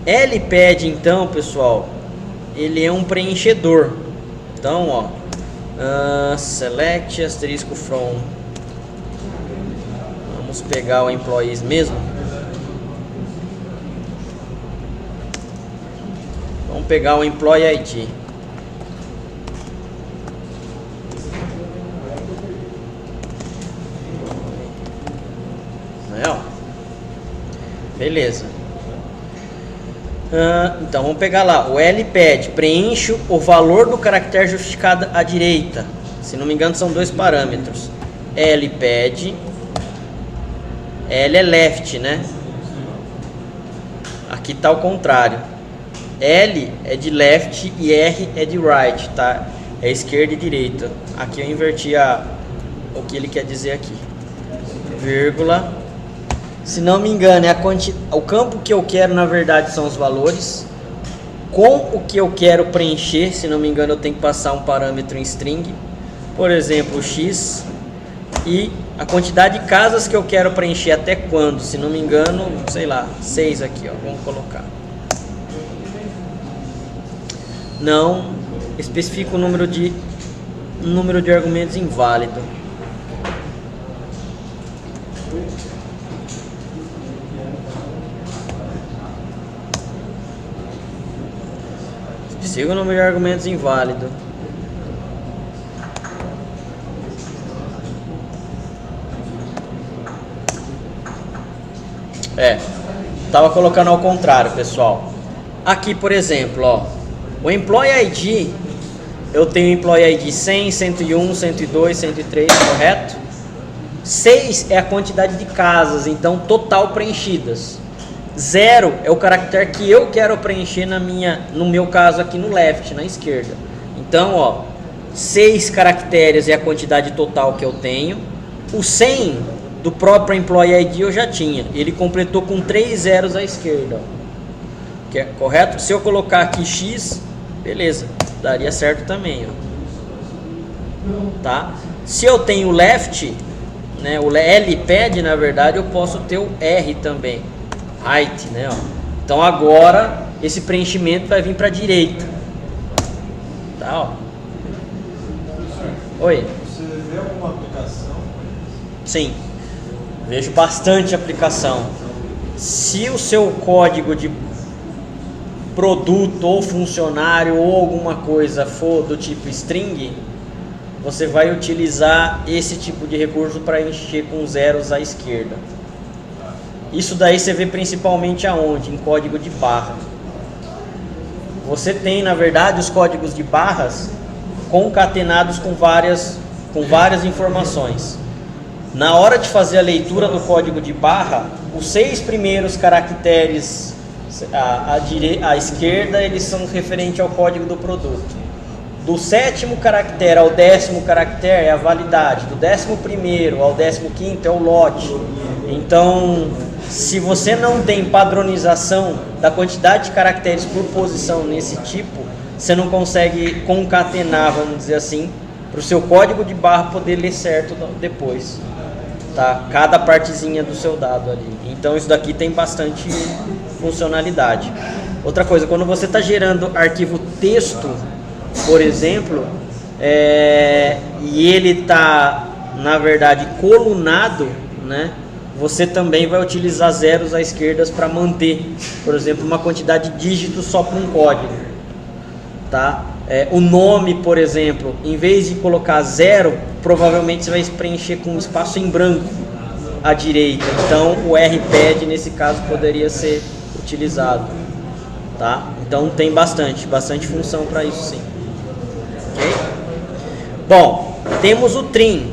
Lpad, então, pessoal, ele é um preenchedor. Então, ó, select asterisco from. Vamos pegar o employees mesmo. Vamos pegar o employee ID. Ó. Beleza. Então vamos pegar lá o lpad preenche o valor do caractere justificado à direita. Se não me engano são 2 parâmetros. Lpad, L é left, né? Aqui tá ao contrário. L é de left e R é de right, tá? É esquerda e direita. Aqui eu inverti o que ele quer dizer aqui. Vírgula. Se não me engano, o campo que eu quero, na verdade, são os valores. Com o que eu quero preencher, se não me engano, eu tenho que passar um parâmetro em string. Por exemplo, x. E a quantidade de casas que eu quero preencher até quando. Se não me engano, sei lá, 6 aqui, ó. Vamos colocar. Não especifica o número de argumentos inválido. Siga o número de argumentos inválido. Tava colocando ao contrário, pessoal. Aqui, por exemplo, ó, o employee ID, eu tenho employee ID 100, 101, 102, 103, correto? 6 é a quantidade de casas, então total preenchidas. 0 é o caractere que eu quero preencher no meu caso aqui no left, na esquerda. Então, ó, 6 caracteres é a quantidade total que eu tenho. O 100 do próprio employee ID eu já tinha. Ele completou com 3 zeros à esquerda, ó. Que é correto? Se eu colocar aqui X, beleza, daria certo também, ó. Tá? Se eu tenho left, né, o lpad, na verdade, eu posso ter o R também. Right, né, ó. Então agora esse preenchimento vai vir para a direita. Tá, ó. Oi. Você vê alguma aplicação? Sim. Vejo bastante aplicação. Se o seu código de produto ou funcionário ou alguma coisa for do tipo string, você vai utilizar esse tipo de recurso para encher com zeros à esquerda. Isso daí você vê principalmente aonde? Em código de barra. Você tem, na verdade, os códigos de barras concatenados com várias com várias informações. Na hora de fazer a leitura do código de barra, os 6 primeiros caracteres à esquerda, eles são referentes ao código do produto. Do 7º caractere ao 10º caractere é a validade. Do 11º ao 15º é o lote. Então, se você não tem padronização da quantidade de caracteres por posição nesse tipo, você não consegue concatenar, vamos dizer assim, para o seu código de barra poder ler certo depois, tá? Cada partezinha do seu dado ali. Então isso daqui tem bastante funcionalidade. Outra coisa, quando você está gerando arquivo texto, por exemplo, e ele está, na verdade, colunado, né? Você também vai utilizar zeros à esquerda para manter, por exemplo, uma quantidade de dígitos só para um código, tá? O nome, por exemplo, em vez de colocar 0, provavelmente você vai preencher com um espaço em branco à direita. Então o rpad nesse caso poderia ser utilizado, tá? Então tem bastante função para isso, sim. Ok? Bom, temos o trim.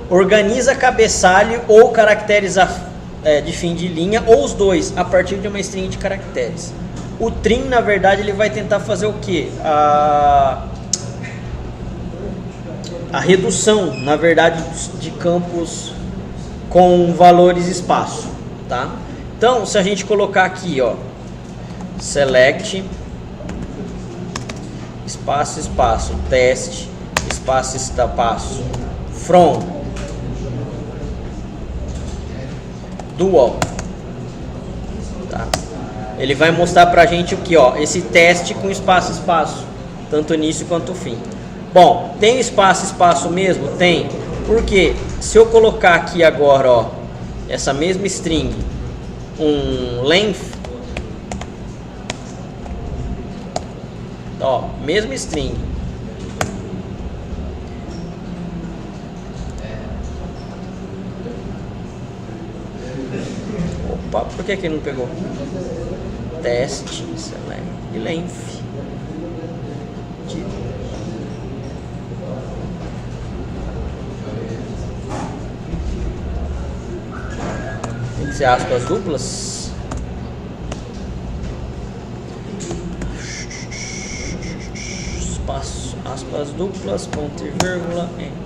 Organiza cabeçalho ou caracteres de fim de linha, ou os dois, a partir de uma string de caracteres. O trim, na verdade, ele vai tentar fazer o quê? A redução, na verdade, de campos com valores espaço, tá? Então, se a gente colocar aqui, ó, select, espaço, teste, espaço, from, dual, tá? Ele vai mostrar pra gente o que, ó, esse teste com espaço, tanto início quanto fim. Bom, tem espaço mesmo? Tem. Porque se eu colocar aqui agora, ó, essa mesma string, um length, ó, mesma string, opa, por que ele não pegou? Teste, select e length. Tem que ser aspas duplas. Espaço, aspas duplas, ponto e vírgula, enter.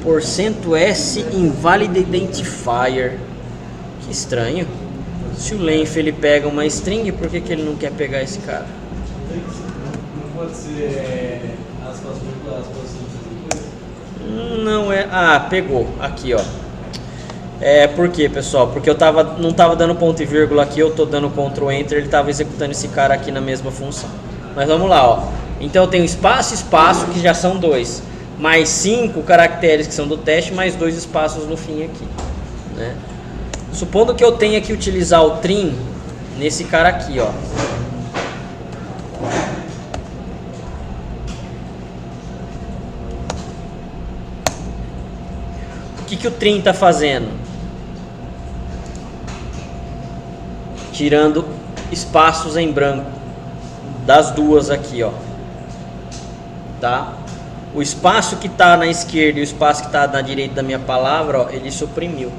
%S invalid identifier. Que estranho. Se o length ele pega uma string, por que ele não quer pegar esse cara? Não pode ser aspas duplas, aspas simples. Não é. Ah, pegou. Aqui, ó. Por quê, pessoal? Porque eu não tava dando ponto e vírgula aqui, eu tô dando Ctrl Enter, ele tava executando esse cara aqui na mesma função. Mas vamos lá, ó. Então eu tenho espaço, que já são 2. Mais 5 caracteres que são do teste, mais 2 espaços no fim aqui, né? Supondo que eu tenha que utilizar o trim nesse cara aqui, ó. O que o trim está fazendo? Tirando espaços em branco das duas aqui, ó. Tá? O espaço que está na esquerda e o espaço que está na direita da minha palavra, ó, ele suprimiu.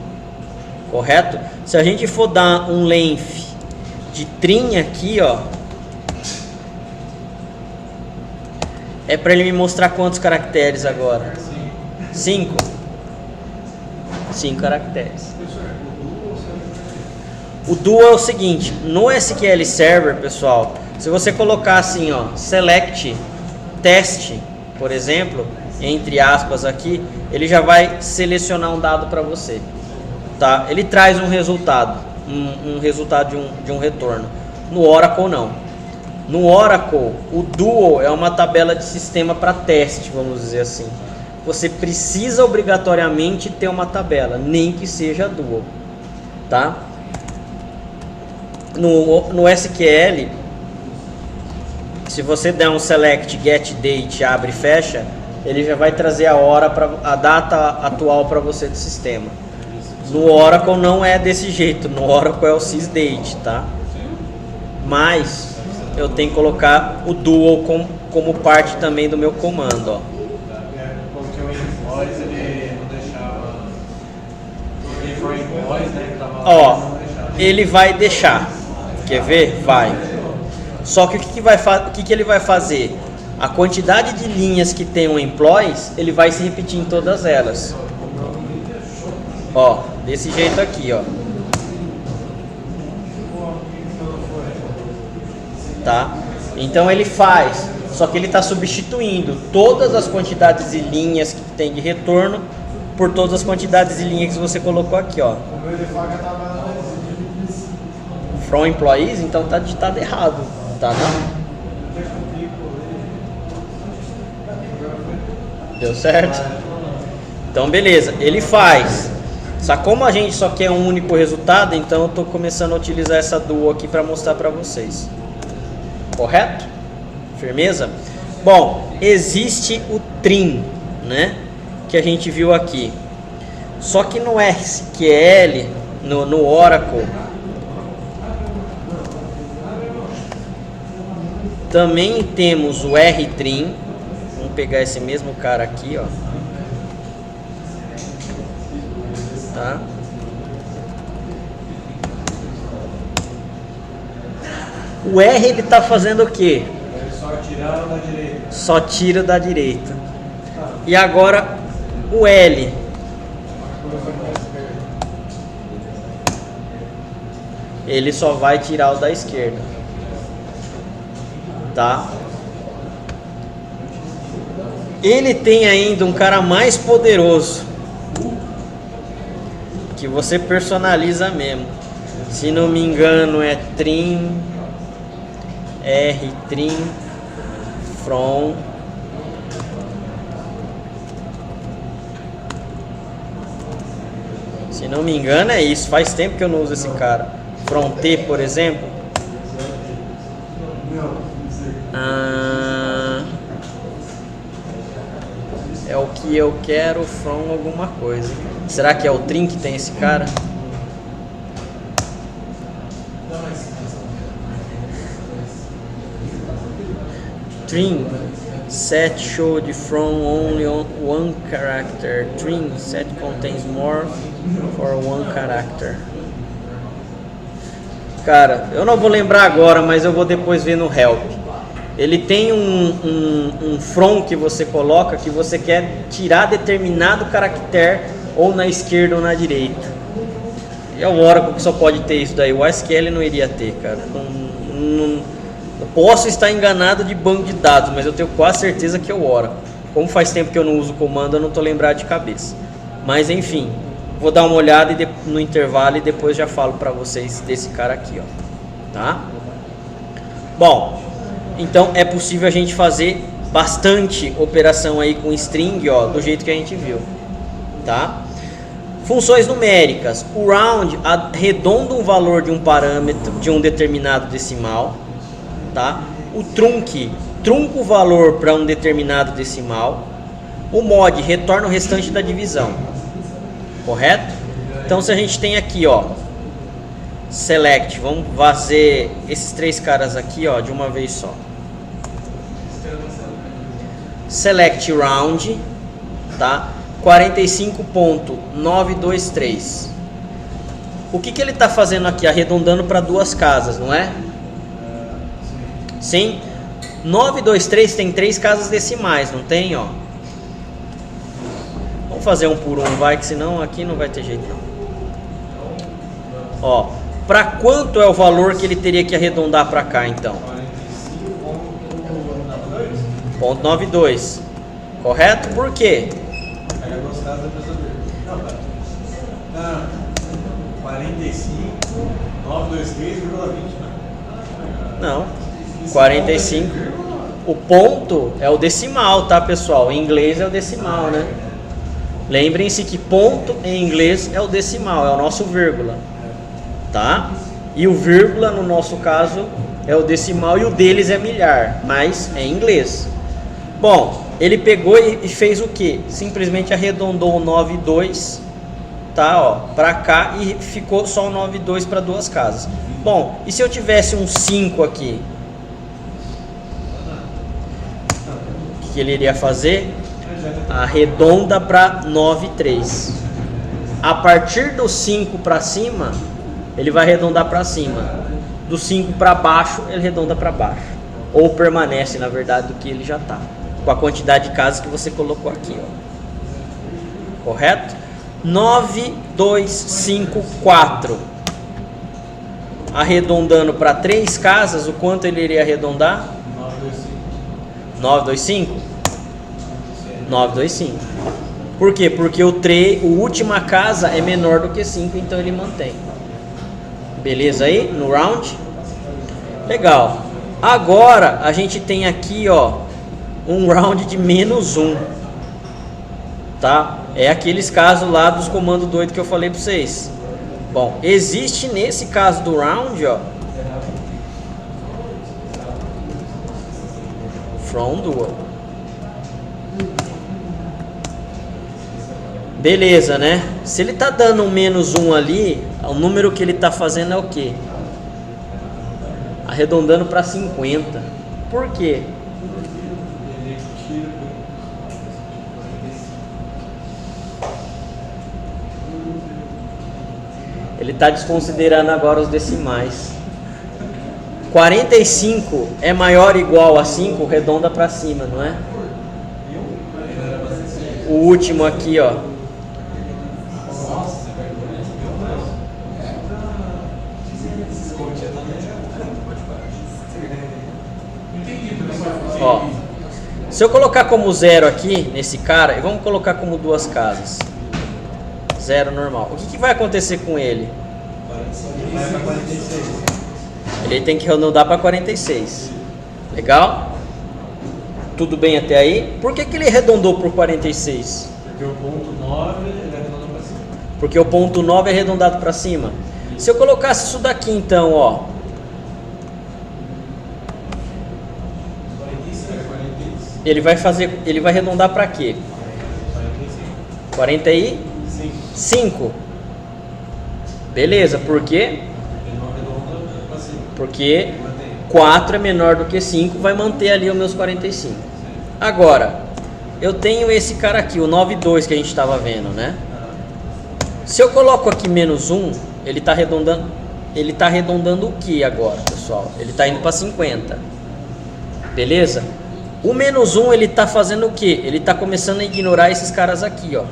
Correto? Se a gente for dar um length de trim aqui, ó, é para ele me mostrar quantos caracteres agora? 5. 5 caracteres. O dual é o seguinte, no SQL Server, pessoal, se você colocar assim, ó, select teste, por exemplo, entre aspas aqui, ele já vai selecionar um dado para você, tá? Ele traz um resultado, um resultado de um retorno. No Oracle não. No Oracle, o dual é uma tabela de sistema para teste, vamos dizer assim. Você precisa obrigatoriamente ter uma tabela, nem que seja dual, tá? No SQL, se você der um select get date, abre e fecha, ele já vai trazer a data atual para você do sistema. No Oracle não é desse jeito, no Oracle é o sysdate, tá? Mas eu tenho que colocar o dual como parte também do meu comando, ó. Porque o invoice ele não deixava. Ele foi invoice, né? Que tava lá, Ó, não deixava. ele vai deixar. Quer ver? Vai. Só que o que ele vai fazer? A quantidade de linhas que tem o employees, ele vai se repetir em todas elas. Ó, desse jeito aqui, ó. Tá? Então ele faz, só que ele está substituindo todas as quantidades de linhas que tem de retorno por todas as quantidades de linhas que você colocou aqui, ó. O meu default tava. From employees, então tá digitado errado, tá? Não? Deu certo? Então beleza, ele faz. Só como a gente só quer um único resultado, então eu tô começando a utilizar essa dual aqui para mostrar para vocês. Correto? Firmeza? Bom, existe o trim, né? Que a gente viu aqui. Só que no SQL, no Oracle, também temos o rtrim. Vamos pegar esse mesmo cara aqui, ó. Tá? O R ele tá fazendo o quê? Ele só tiraram da direita. Só tira da direita. E agora o L. Ele só vai tirar o da esquerda. Tá? Ele tem ainda um cara mais poderoso, que você personaliza mesmo. Se não me engano é trim, rtrim, from. Se não me engano é isso. Faz tempo que eu não uso esse cara. From T, por exemplo. É o que eu quero from alguma coisa. Será que é o trim que tem esse cara? Trim set showed from only one character. Trim set contains more for one character. Cara, eu não vou lembrar agora, mas eu vou depois ver no help. Ele tem um from que você coloca que você quer tirar determinado caractere ou na esquerda ou na direita. E é o Oracle que só pode ter isso daí. O SQL não iria ter, cara. Eu posso estar enganado de banco de dados, mas eu tenho quase certeza que é o Oracle. Como faz tempo que eu não uso o comando, eu não estou lembrado de cabeça. Mas enfim, vou dar uma olhada no intervalo e depois já falo para vocês desse cara aqui, ó. Tá? Bom, então é possível a gente fazer bastante operação aí com string, ó, do jeito que a gente viu, tá? Funções numéricas. O round arredonda um valor de um parâmetro de um determinado decimal, tá? O trunc trunca o valor para um determinado decimal. O mod retorna o restante da divisão, correto? Então se a gente tem aqui, ó, select, vamos fazer esses três caras aqui, ó, de uma vez só. Select round, tá? 45.923. O que ele está fazendo aqui? Arredondando para duas casas, não é? Sim. 923 tem 3 casas decimais, não tem, ó? Vamos fazer um por um, vai, que senão aqui não vai ter jeito não. Ó, para quanto é o valor que ele teria que arredondar para cá, então? 0.92. Correto? Por quê? Pega duas casas da pessoa dele. Não, 45, 923,20. Não. 45. O ponto é o decimal, tá, pessoal? Em inglês é o decimal, né? Lembrem-se que ponto em inglês é o decimal, é o nosso vírgula, tá? E o vírgula, no nosso caso, é o decimal e o deles é milhar, mas é em inglês. Bom, ele pegou e fez o que? Simplesmente arredondou o 9,2, tá, ó, para cá e ficou só o 9,2 para duas casas. Bom, e se eu tivesse um 5 aqui? que ele iria fazer? Arredonda para 9,3. A partir do 5 para cima, ele vai arredondar para cima. Do 5 para baixo, ele arredonda para baixo. Ou permanece, na verdade, do que ele já está. Com a quantidade de casas que você colocou aqui, ó. Correto? 9, 2, 5, 4. Arredondando para 3 casas, o quanto ele iria arredondar? 925. 925. Por quê? Porque o última casa é menor do que 5, então ele mantém. Beleza aí? No round? Legal. Agora a gente tem aqui, ó, um round de -1. Tá? É aqueles casos lá dos comandos doidos que eu falei para vocês. Bom, existe nesse caso do round, ó, from dual. Beleza, né? Se ele tá dando um -1 ali, o número que ele tá fazendo é o quê? Arredondando para 50. Por quê? Ele está desconsiderando agora os decimais. 45 é maior ou igual a 5, redonda para cima, não é? O último aqui, ó. Ó. Se eu colocar como 0 aqui, nesse cara, e vamos colocar como 2 casas. 0 normal. O que vai acontecer com ele? Vai para 46. Ele tem que arredondar para 46. Legal? Tudo bem até aí? Por que ele arredondou por 46? Porque o ponto 9 ele arredonda para cima. Porque o ponto 9 é arredondado para cima. Se eu colocasse isso daqui então, ó. 46. Ele vai arredondar para quê? 45. Beleza, por quê? Ele não arredonda para cima. Porque 4 é menor do que 5, vai manter ali os meus 45. Agora, eu tenho esse cara aqui, o 9,2 que a gente estava vendo, né? Se eu coloco aqui -1, ele está arredondando. Ele está arredondando o que agora, pessoal? Ele está indo para 50. Beleza? O -1 ele está fazendo o que? Ele está começando a ignorar esses caras aqui, ó.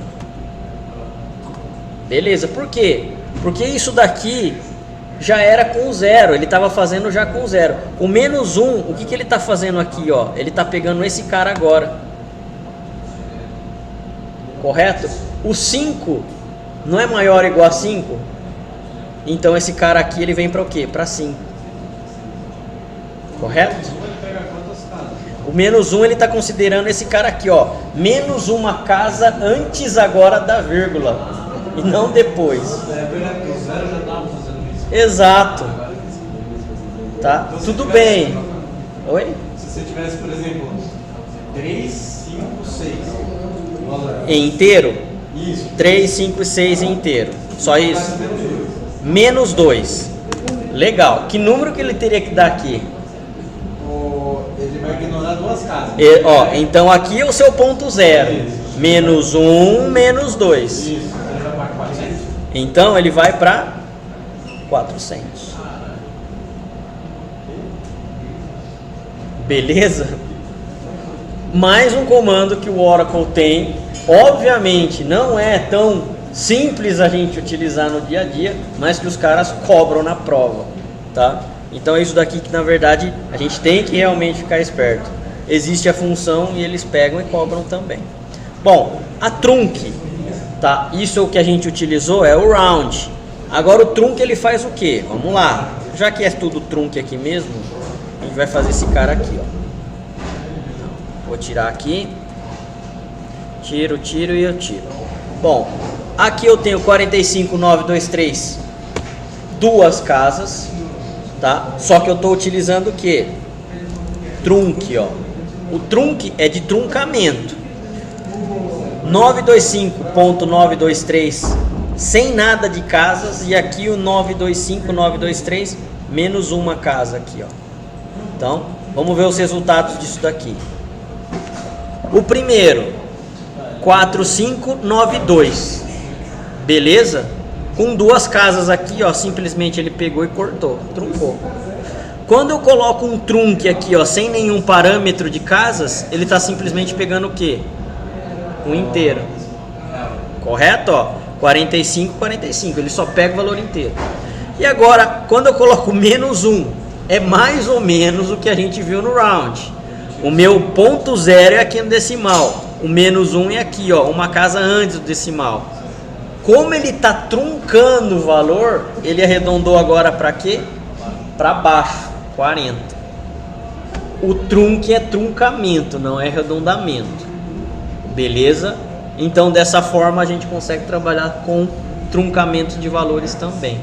Beleza? Por quê? Porque isso daqui já era com 0, ele estava fazendo já com 0. O -1, o que ele está fazendo aqui, ó? Ele está pegando esse cara agora. Correto? O 5 não é maior ou igual a 5? Então esse cara aqui ele vem para o quê? Para 5. Correto? Ele pega quantas casas? O -1 ele está considerando esse cara aqui, ó. Menos uma casa antes agora da vírgula. E não depois. É verdade, porque o 0 já estava fazendo isso. Exato. Tá? Tudo bem. Oi? Se você tivesse, por exemplo, 3, 5, 6. Em inteiro? Isso. 3, 5 e 6 em inteiro. Só isso? -2. Legal. Que número que ele teria que dar aqui? Ele vai ignorar 2 casas. Ó, então aqui é o seu ponto 0. -1, -2. Isso. Ele vai para 400. Então ele vai para 400. Beleza? Mais um comando que o Oracle tem. Obviamente não é tão simples a gente utilizar no dia a dia, mas que os caras cobram na prova, tá? Então é isso daqui que na verdade a gente tem que realmente ficar esperto. Existe a função e eles pegam e cobram também. Bom, a trunc, tá? Isso é o que a gente utilizou, é o round. Agora o trunc ele faz o que? Vamos lá. Já que é tudo trunc aqui mesmo, a gente vai fazer esse cara aqui, ó. Vou tirar aqui. Tiro e eu tiro. Bom, aqui eu tenho 45, 9, 2, 3. 2 casas, tá? Só que eu estou utilizando o que? Trunc, ó. O trunc é de truncamento. 925.923 sem nada de casas, e aqui o 925.923 menos uma casa aqui, ó. Então, vamos ver os resultados disso daqui. O primeiro, 4592. Beleza? Com duas casas aqui, ó, simplesmente ele pegou e cortou, truncou. Quando eu coloco um trunque aqui, ó, sem nenhum parâmetro de casas, ele está simplesmente pegando o quê? O inteiro. Correto? Ó, 45, 45. Ele só pega o valor inteiro. E agora, quando eu coloco menos 1, é mais ou menos o que a gente viu no round. O meu ponto zero é aqui no decimal. O menos 1 é aqui, ó, uma casa antes do decimal. Como ele está truncando o valor, ele arredondou agora para quê? Para baixo, 40. O trunque é truncamento, não é arredondamento. Beleza? Então dessa forma a gente consegue trabalhar com truncamento de valores também.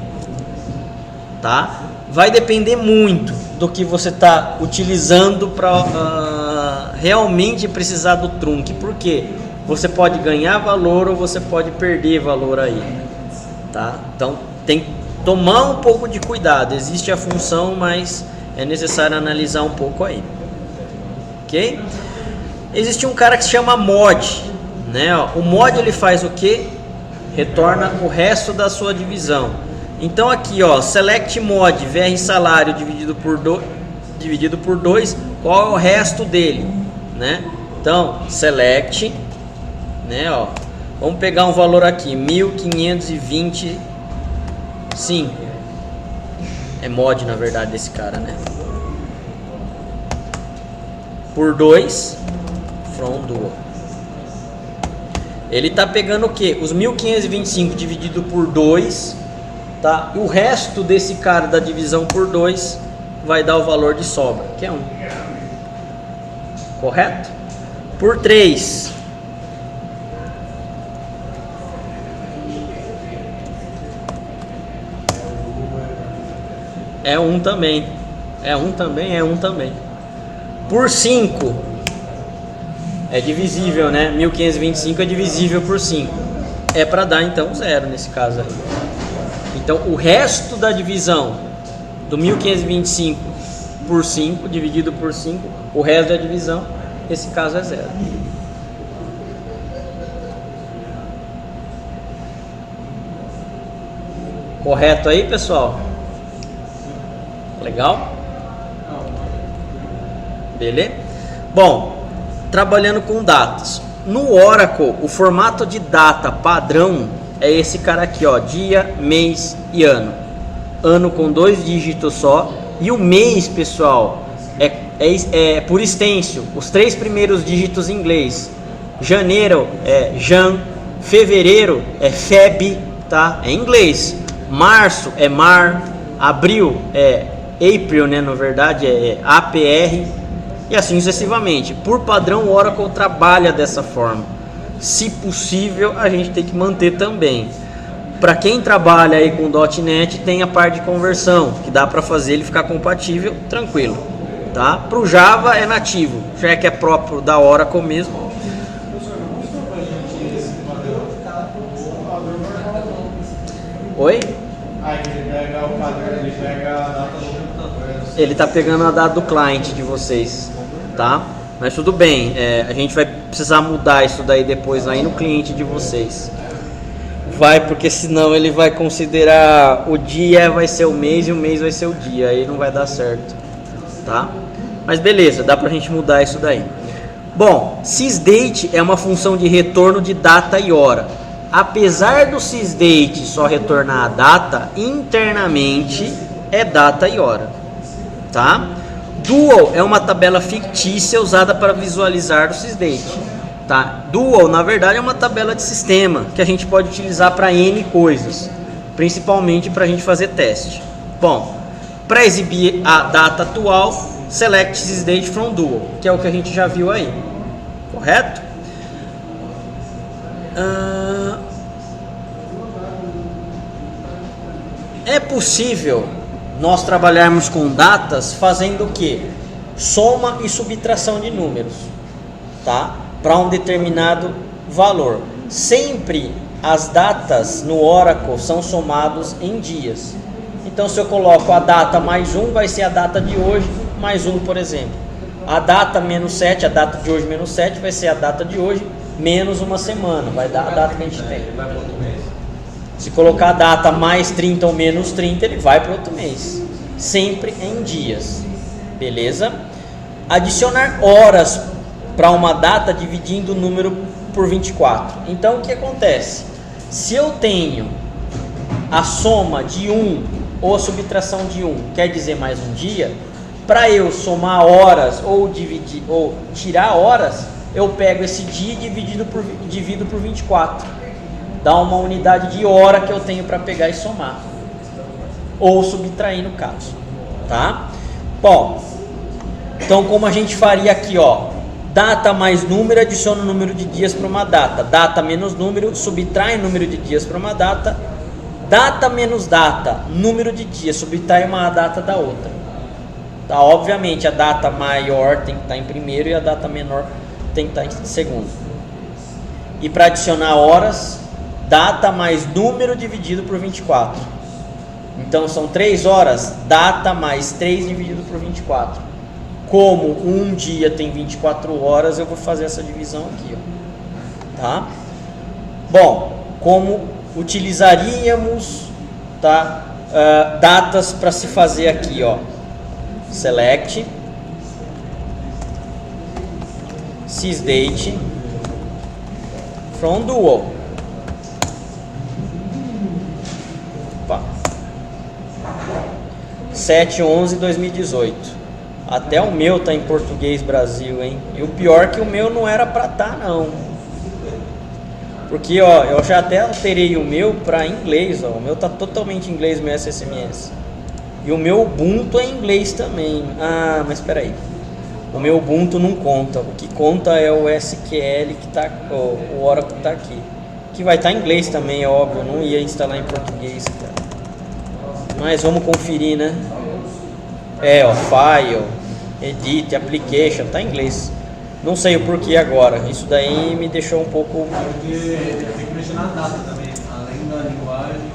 Tá? Vai depender muito do que você está utilizando para realmente precisar do trunque. Por quê? Você pode ganhar valor ou você pode perder valor aí, tá? Então tem que tomar um pouco de cuidado. Existe a função, mas é necessário analisar um pouco aí, ok? Existe um cara que se chama mod, né? O mod ele faz o que? Retorna o resto da sua divisão. Então aqui, ó, select mod VR salário dividido por 2, qual é o resto dele, né? Então select, né, ó, vamos pegar um valor aqui, 1525. É mod na verdade desse cara, né? Por 2 from dual. Ele tá pegando o que? Os 1525 dividido por 2, tá? E o resto desse cara da divisão por 2 vai dar o valor de sobra, que é 1. Correto? Por 3. É 1 também. É 1 também, é 1 também. Por 5. É divisível, né? 1525 é divisível por 5. É para dar então 0 nesse caso aí. Então o resto da divisão do 1525 por 5 dividido por 5, o resto da divisão, esse caso é 0. Correto aí, pessoal? Legal? Beleza? Bom, trabalhando com datas. No Oracle, o formato de data padrão é esse cara aqui, ó, dia, mês e ano. Ano com 2 dígitos só. E o mês, pessoal, é por extenso, os 3 primeiros dígitos em inglês. Janeiro é Jan, fevereiro é Feb, tá? É em inglês. Março é Mar, abril é April, né? Na verdade é APR e assim sucessivamente. Por padrão, o Oracle trabalha dessa forma. Se possível, a gente tem que manter também. Para quem trabalha aí com .NET, tem a parte de conversão, que dá para fazer ele ficar compatível, tranquilo, tá? Para o Java é nativo, já que é próprio da Oracle mesmo. Oi? Aí ele pega o padrão, ele pega a data do computador. Ele tá pegando a data do cliente de vocês, tá? Mas tudo bem, a gente vai precisar mudar isso daí depois aí no cliente de vocês. Vai, porque senão ele vai considerar o dia vai ser o mês e o mês vai ser o dia, aí não vai dar certo, tá? Mas beleza, dá pra gente mudar isso daí. Bom, sysdate é uma função de retorno de data e hora. Apesar do sysdate só retornar a data, internamente é data e hora, tá? Dual é uma tabela fictícia usada para visualizar o sysdate, tá? Dual, na verdade, é uma tabela de sistema que a gente pode utilizar para N coisas, principalmente para a gente fazer teste. Bom, para exibir a data atual, select sysdate from dual, que é o que a gente já viu aí, correto? É possível nós trabalharmos com datas fazendo o que? Soma e subtração de números, tá? Para um determinado valor. Sempre as datas no Oracle são somados em dias. Então se eu coloco a data mais 1, vai ser a data de hoje mais 1, por exemplo. A data menos 7, a data de hoje menos 7 vai ser a data de hoje menos uma semana. Vai dar a data que a gente tem. Vai para outro mês? Se colocar a data mais 30 ou menos 30, ele vai para outro mês. Sempre em dias. Beleza? Adicionar horas para uma data dividindo o número por 24. Então o que acontece? Se eu tenho a soma de 1 ou a subtração de 1, quer dizer mais um dia, para eu somar horas ou dividir ou tirar horas, eu pego esse dia e divido por 24. Dá uma unidade de hora que eu tenho para pegar e somar. Ou subtrair no caso, tá? Bom, então como a gente faria aqui, ó, data mais número adiciona o número de dias para uma data, data menos número subtrai o número de dias para uma data, data menos data, número de dias subtrai uma data da outra. Tá, obviamente a data maior tem que estar em primeiro e a data menor tem que estar em segundo. E para adicionar horas, data mais número dividido por 24. Então são 3 horas, data mais 3 dividido por 24. Como um dia tem 24 horas, eu vou fazer essa divisão aqui, ó. Tá? Bom, como utilizaríamos, tá, datas para se fazer aqui, ó. Select sysdate from dual. Opa. 7/11/2018. Até o meu tá em português Brasil, hein? E o pior é que o meu não era pra tá, não. Porque, ó, eu já até alterei o meu pra inglês, ó. O meu tá totalmente em inglês, meu SSMS. E o meu Ubuntu é em inglês também. Ah, mas espera aí. O meu Ubuntu não conta. O que conta é o SQL que tá, o Oracle que tá aqui. Que vai estar em inglês também, é óbvio. Eu não ia instalar em português, cara. Mas vamos conferir, né? É, ó, File, Edit, Application, tá em inglês. Não sei o porquê agora. Isso daí me deixou um pouco... Porque tem que mexer na data também. Além da linguagem...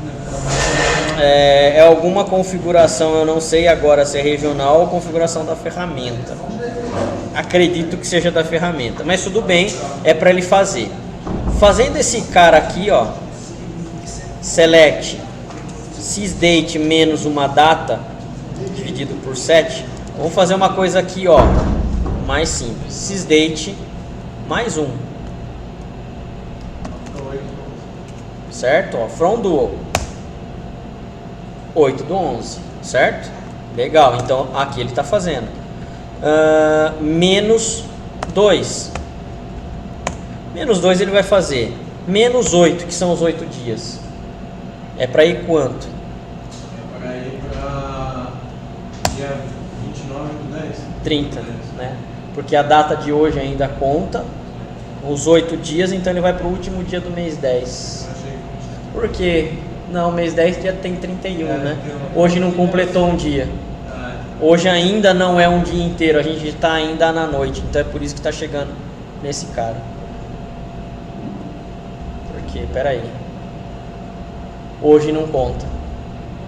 É alguma configuração, eu não sei agora se é regional ou configuração da ferramenta. Acredito que seja da ferramenta, mas tudo bem, é para ele fazer. Fazendo esse cara aqui, ó, select sysdate menos uma data dividido por 7. Vamos fazer uma coisa aqui, ó, mais simples. Sysdate mais 1. Certo? Ó, from dual. 8/11, certo? Legal, então aqui ele está fazendo menos 2. Menos 2 ele vai fazer menos 8, que são os 8 dias. É para ir quanto? É para ir para dia 29/10. 30, né? Porque a data de hoje ainda conta os 8 dias, então ele vai para o último dia do mês 10. Por quê? Não, mês 10 já tem 31, né? Hoje não completou um dia. Hoje ainda não é um dia inteiro, a gente está ainda na noite. Então é por isso que está chegando nesse cara. Porque, peraí. Hoje não conta.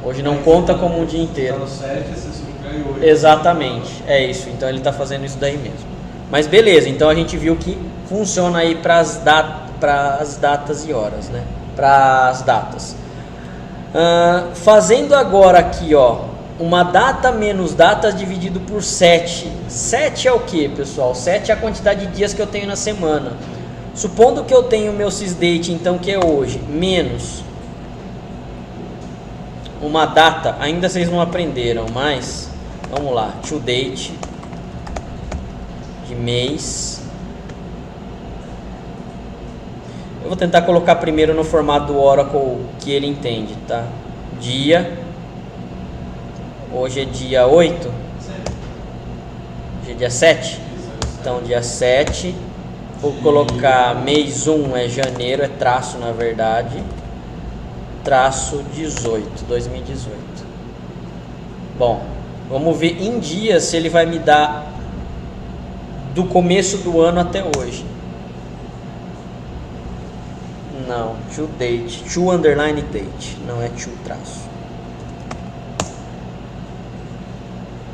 Hoje não conta como um dia inteiro. Está no 7, você subtrai 8. Exatamente, é isso. Então ele está fazendo isso daí mesmo. Mas beleza, então a gente viu que funciona aí para as datas e horas, né? Para as datas. Fazendo agora aqui, ó, uma data menos data dividido por 7. 7 é o que, pessoal? 7 é a quantidade de dias que eu tenho na semana. Supondo que eu tenho o meu sysdate, então, que é hoje, menos uma data, ainda vocês não aprenderam, mas vamos lá, to date de mês. Eu vou tentar colocar primeiro no formato do Oracle que ele entende, tá? Dia. Hoje é dia 8. Hoje é dia 7. Então, dia 7. Vou colocar mês 1 é janeiro, é traço na verdade. Traço 2018. Bom, vamos ver em dias se ele vai me dar do começo do ano até hoje. Não, to date, to underline date, não é to traço.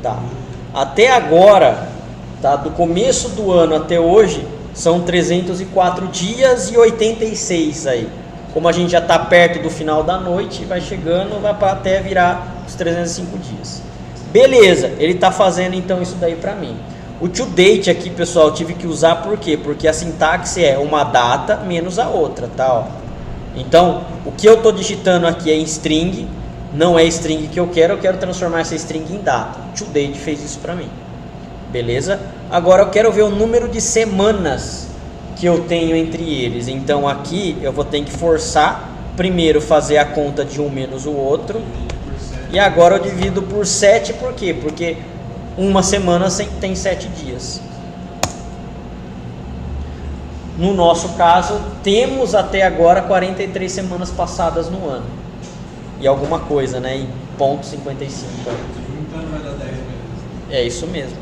Tá. Até agora tá? Do começo do ano até hoje são 304 dias e 86 aí. Como a gente já está perto do final da noite, vai chegando, vai para até virar os 305 dias. Beleza, ele está fazendo então isso daí para mim. O to date aqui, pessoal, eu tive que usar por quê? Porque a sintaxe é uma data menos a outra, tá? Ó. Então, o que eu estou digitando aqui é em string, não é string que eu quero transformar essa string em data. To date fez isso para mim. Beleza? Agora eu quero ver o número de semanas que eu tenho entre eles. Então aqui eu vou ter que forçar primeiro fazer a conta de um menos o outro. E agora eu divido por 7, por quê? Porque uma semana tem 7 dias. No nosso caso, temos até agora 43 semanas passadas no ano. E alguma coisa, né? E ponto 55. Juntando vai dar 10 meses. É isso mesmo.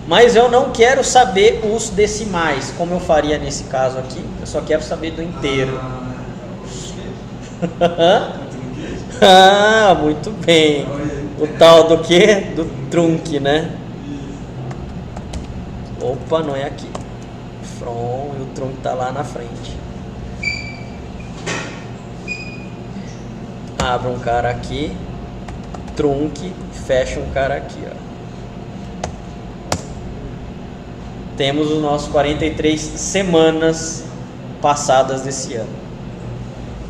Mas eu não quero saber os decimais, como eu faria nesse caso aqui. Eu só quero saber do inteiro. Ah, muito bem. O tal do quê? Do trunque, né? Opa, não é aqui. From, e o trunque tá lá na frente. Abra um cara aqui, trunque, fecha um cara aqui, ó. Temos os nossos 43 semanas passadas desse ano.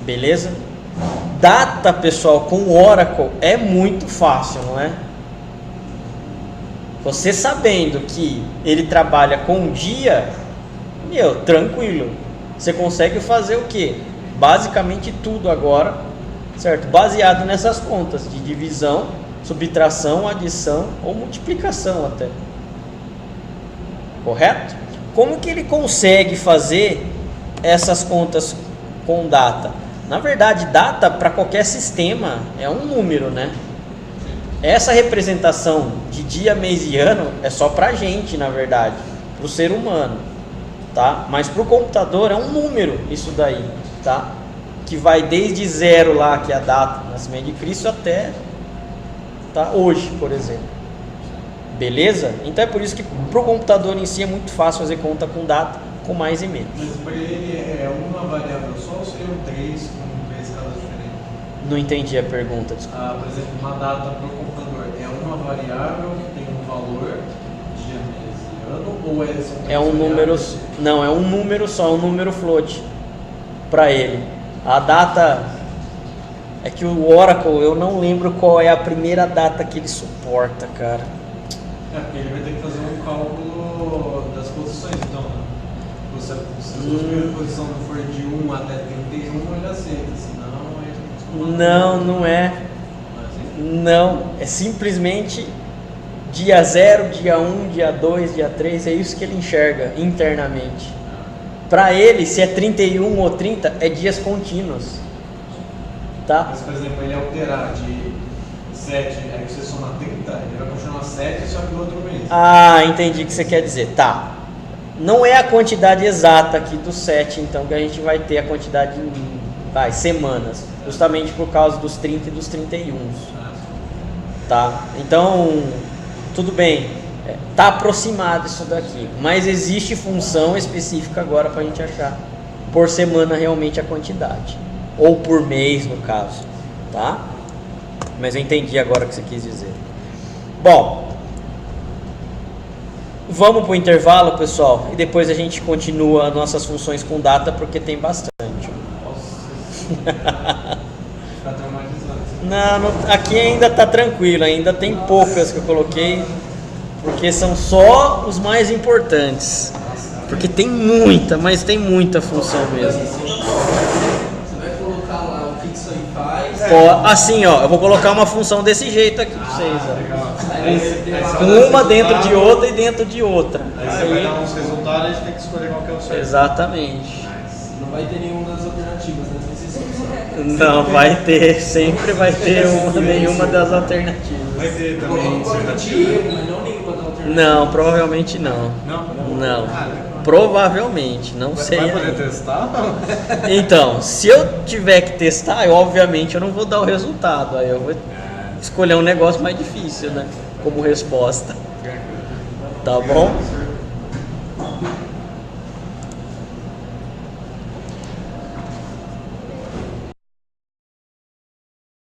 Beleza? Data, pessoal, com o Oracle é muito fácil, não é? Você sabendo que ele trabalha com dia, meu, tranquilo. Você consegue fazer o quê? Basicamente tudo agora, certo? Baseado nessas contas de divisão, subtração, adição ou multiplicação até. Correto? Como que ele consegue fazer essas contas com data? Na verdade, data para qualquer sistema é um número, né? Essa representação de dia, mês e ano é só para a gente, na verdade, para o ser humano, tá? Mas para o computador é um número isso daí, tá? Que vai desde 0 lá, que é a data do nascimento de Cristo, até tá, hoje, por exemplo. Beleza? Então é por isso que para o computador em si é muito fácil fazer conta com data, com mais e menos. Mas para ele é uma variável só ou seriam 3 com 3 escalas diferentes? Não entendi a pergunta, desculpa. Por exemplo, uma data para o computador é uma variável que tem um valor dia, mês e ano, ou são É um número, não, é um número só, um número float para ele. A data é que o Oracle, eu não lembro qual é a primeira data que ele suporta, cara. Porque ele vai ter que fazer um cálculo das posições, então, né? Se a primeira posição não for de 1 até 31, ele aceita, senão ele... Não é. Não, é simplesmente dia 0, dia 1, dia 2, dia 3, é isso que ele enxerga internamente. Para ele, se é 31 ou 30, é dias contínuos. Tá? Mas, por exemplo, ele alterar de 7, aí você soma 30, ele vai continuar 7, só que no outro mês. Ah, entendi o que você quer dizer. Tá. Não é a quantidade exata aqui do 7, então, que a gente vai ter a quantidade em semanas. Justamente por causa dos 30 e dos 31. Tá? Então, tudo bem. Tá aproximado isso daqui. Mas existe função específica agora para a gente achar por semana realmente a quantidade. Ou por mês, no caso. Tá? Mas eu entendi agora o que você quis dizer. Bom, vamos para o intervalo, pessoal, e depois a gente continua nossas funções com data, porque tem bastante. Fica traumatizado. Não, aqui ainda está tranquilo, ainda tem poucas que eu coloquei, porque são só os mais importantes. Porque tem muita, mas tem muita função mesmo. Assim, ó, eu vou colocar uma função desse jeito aqui pra vocês, ó. Uma dentro de outra e dentro de outra. Aí você vai dar uns resultados e a gente tem que escolher qual que é o certo. Exatamente. Não vai ter nenhuma das alternativas, né? Não, vai ter, sempre vai ter nenhuma das alternativas. Vai ter também Erro, dissertativa? mas não nenhuma das alternativas. Não, provavelmente não. Não. Provavelmente, não sei. Vai poder testar? Então, se eu tiver que testar, obviamente eu não vou dar o resultado. Aí eu vou escolher um negócio mais difícil, né? Como resposta. Tá bom?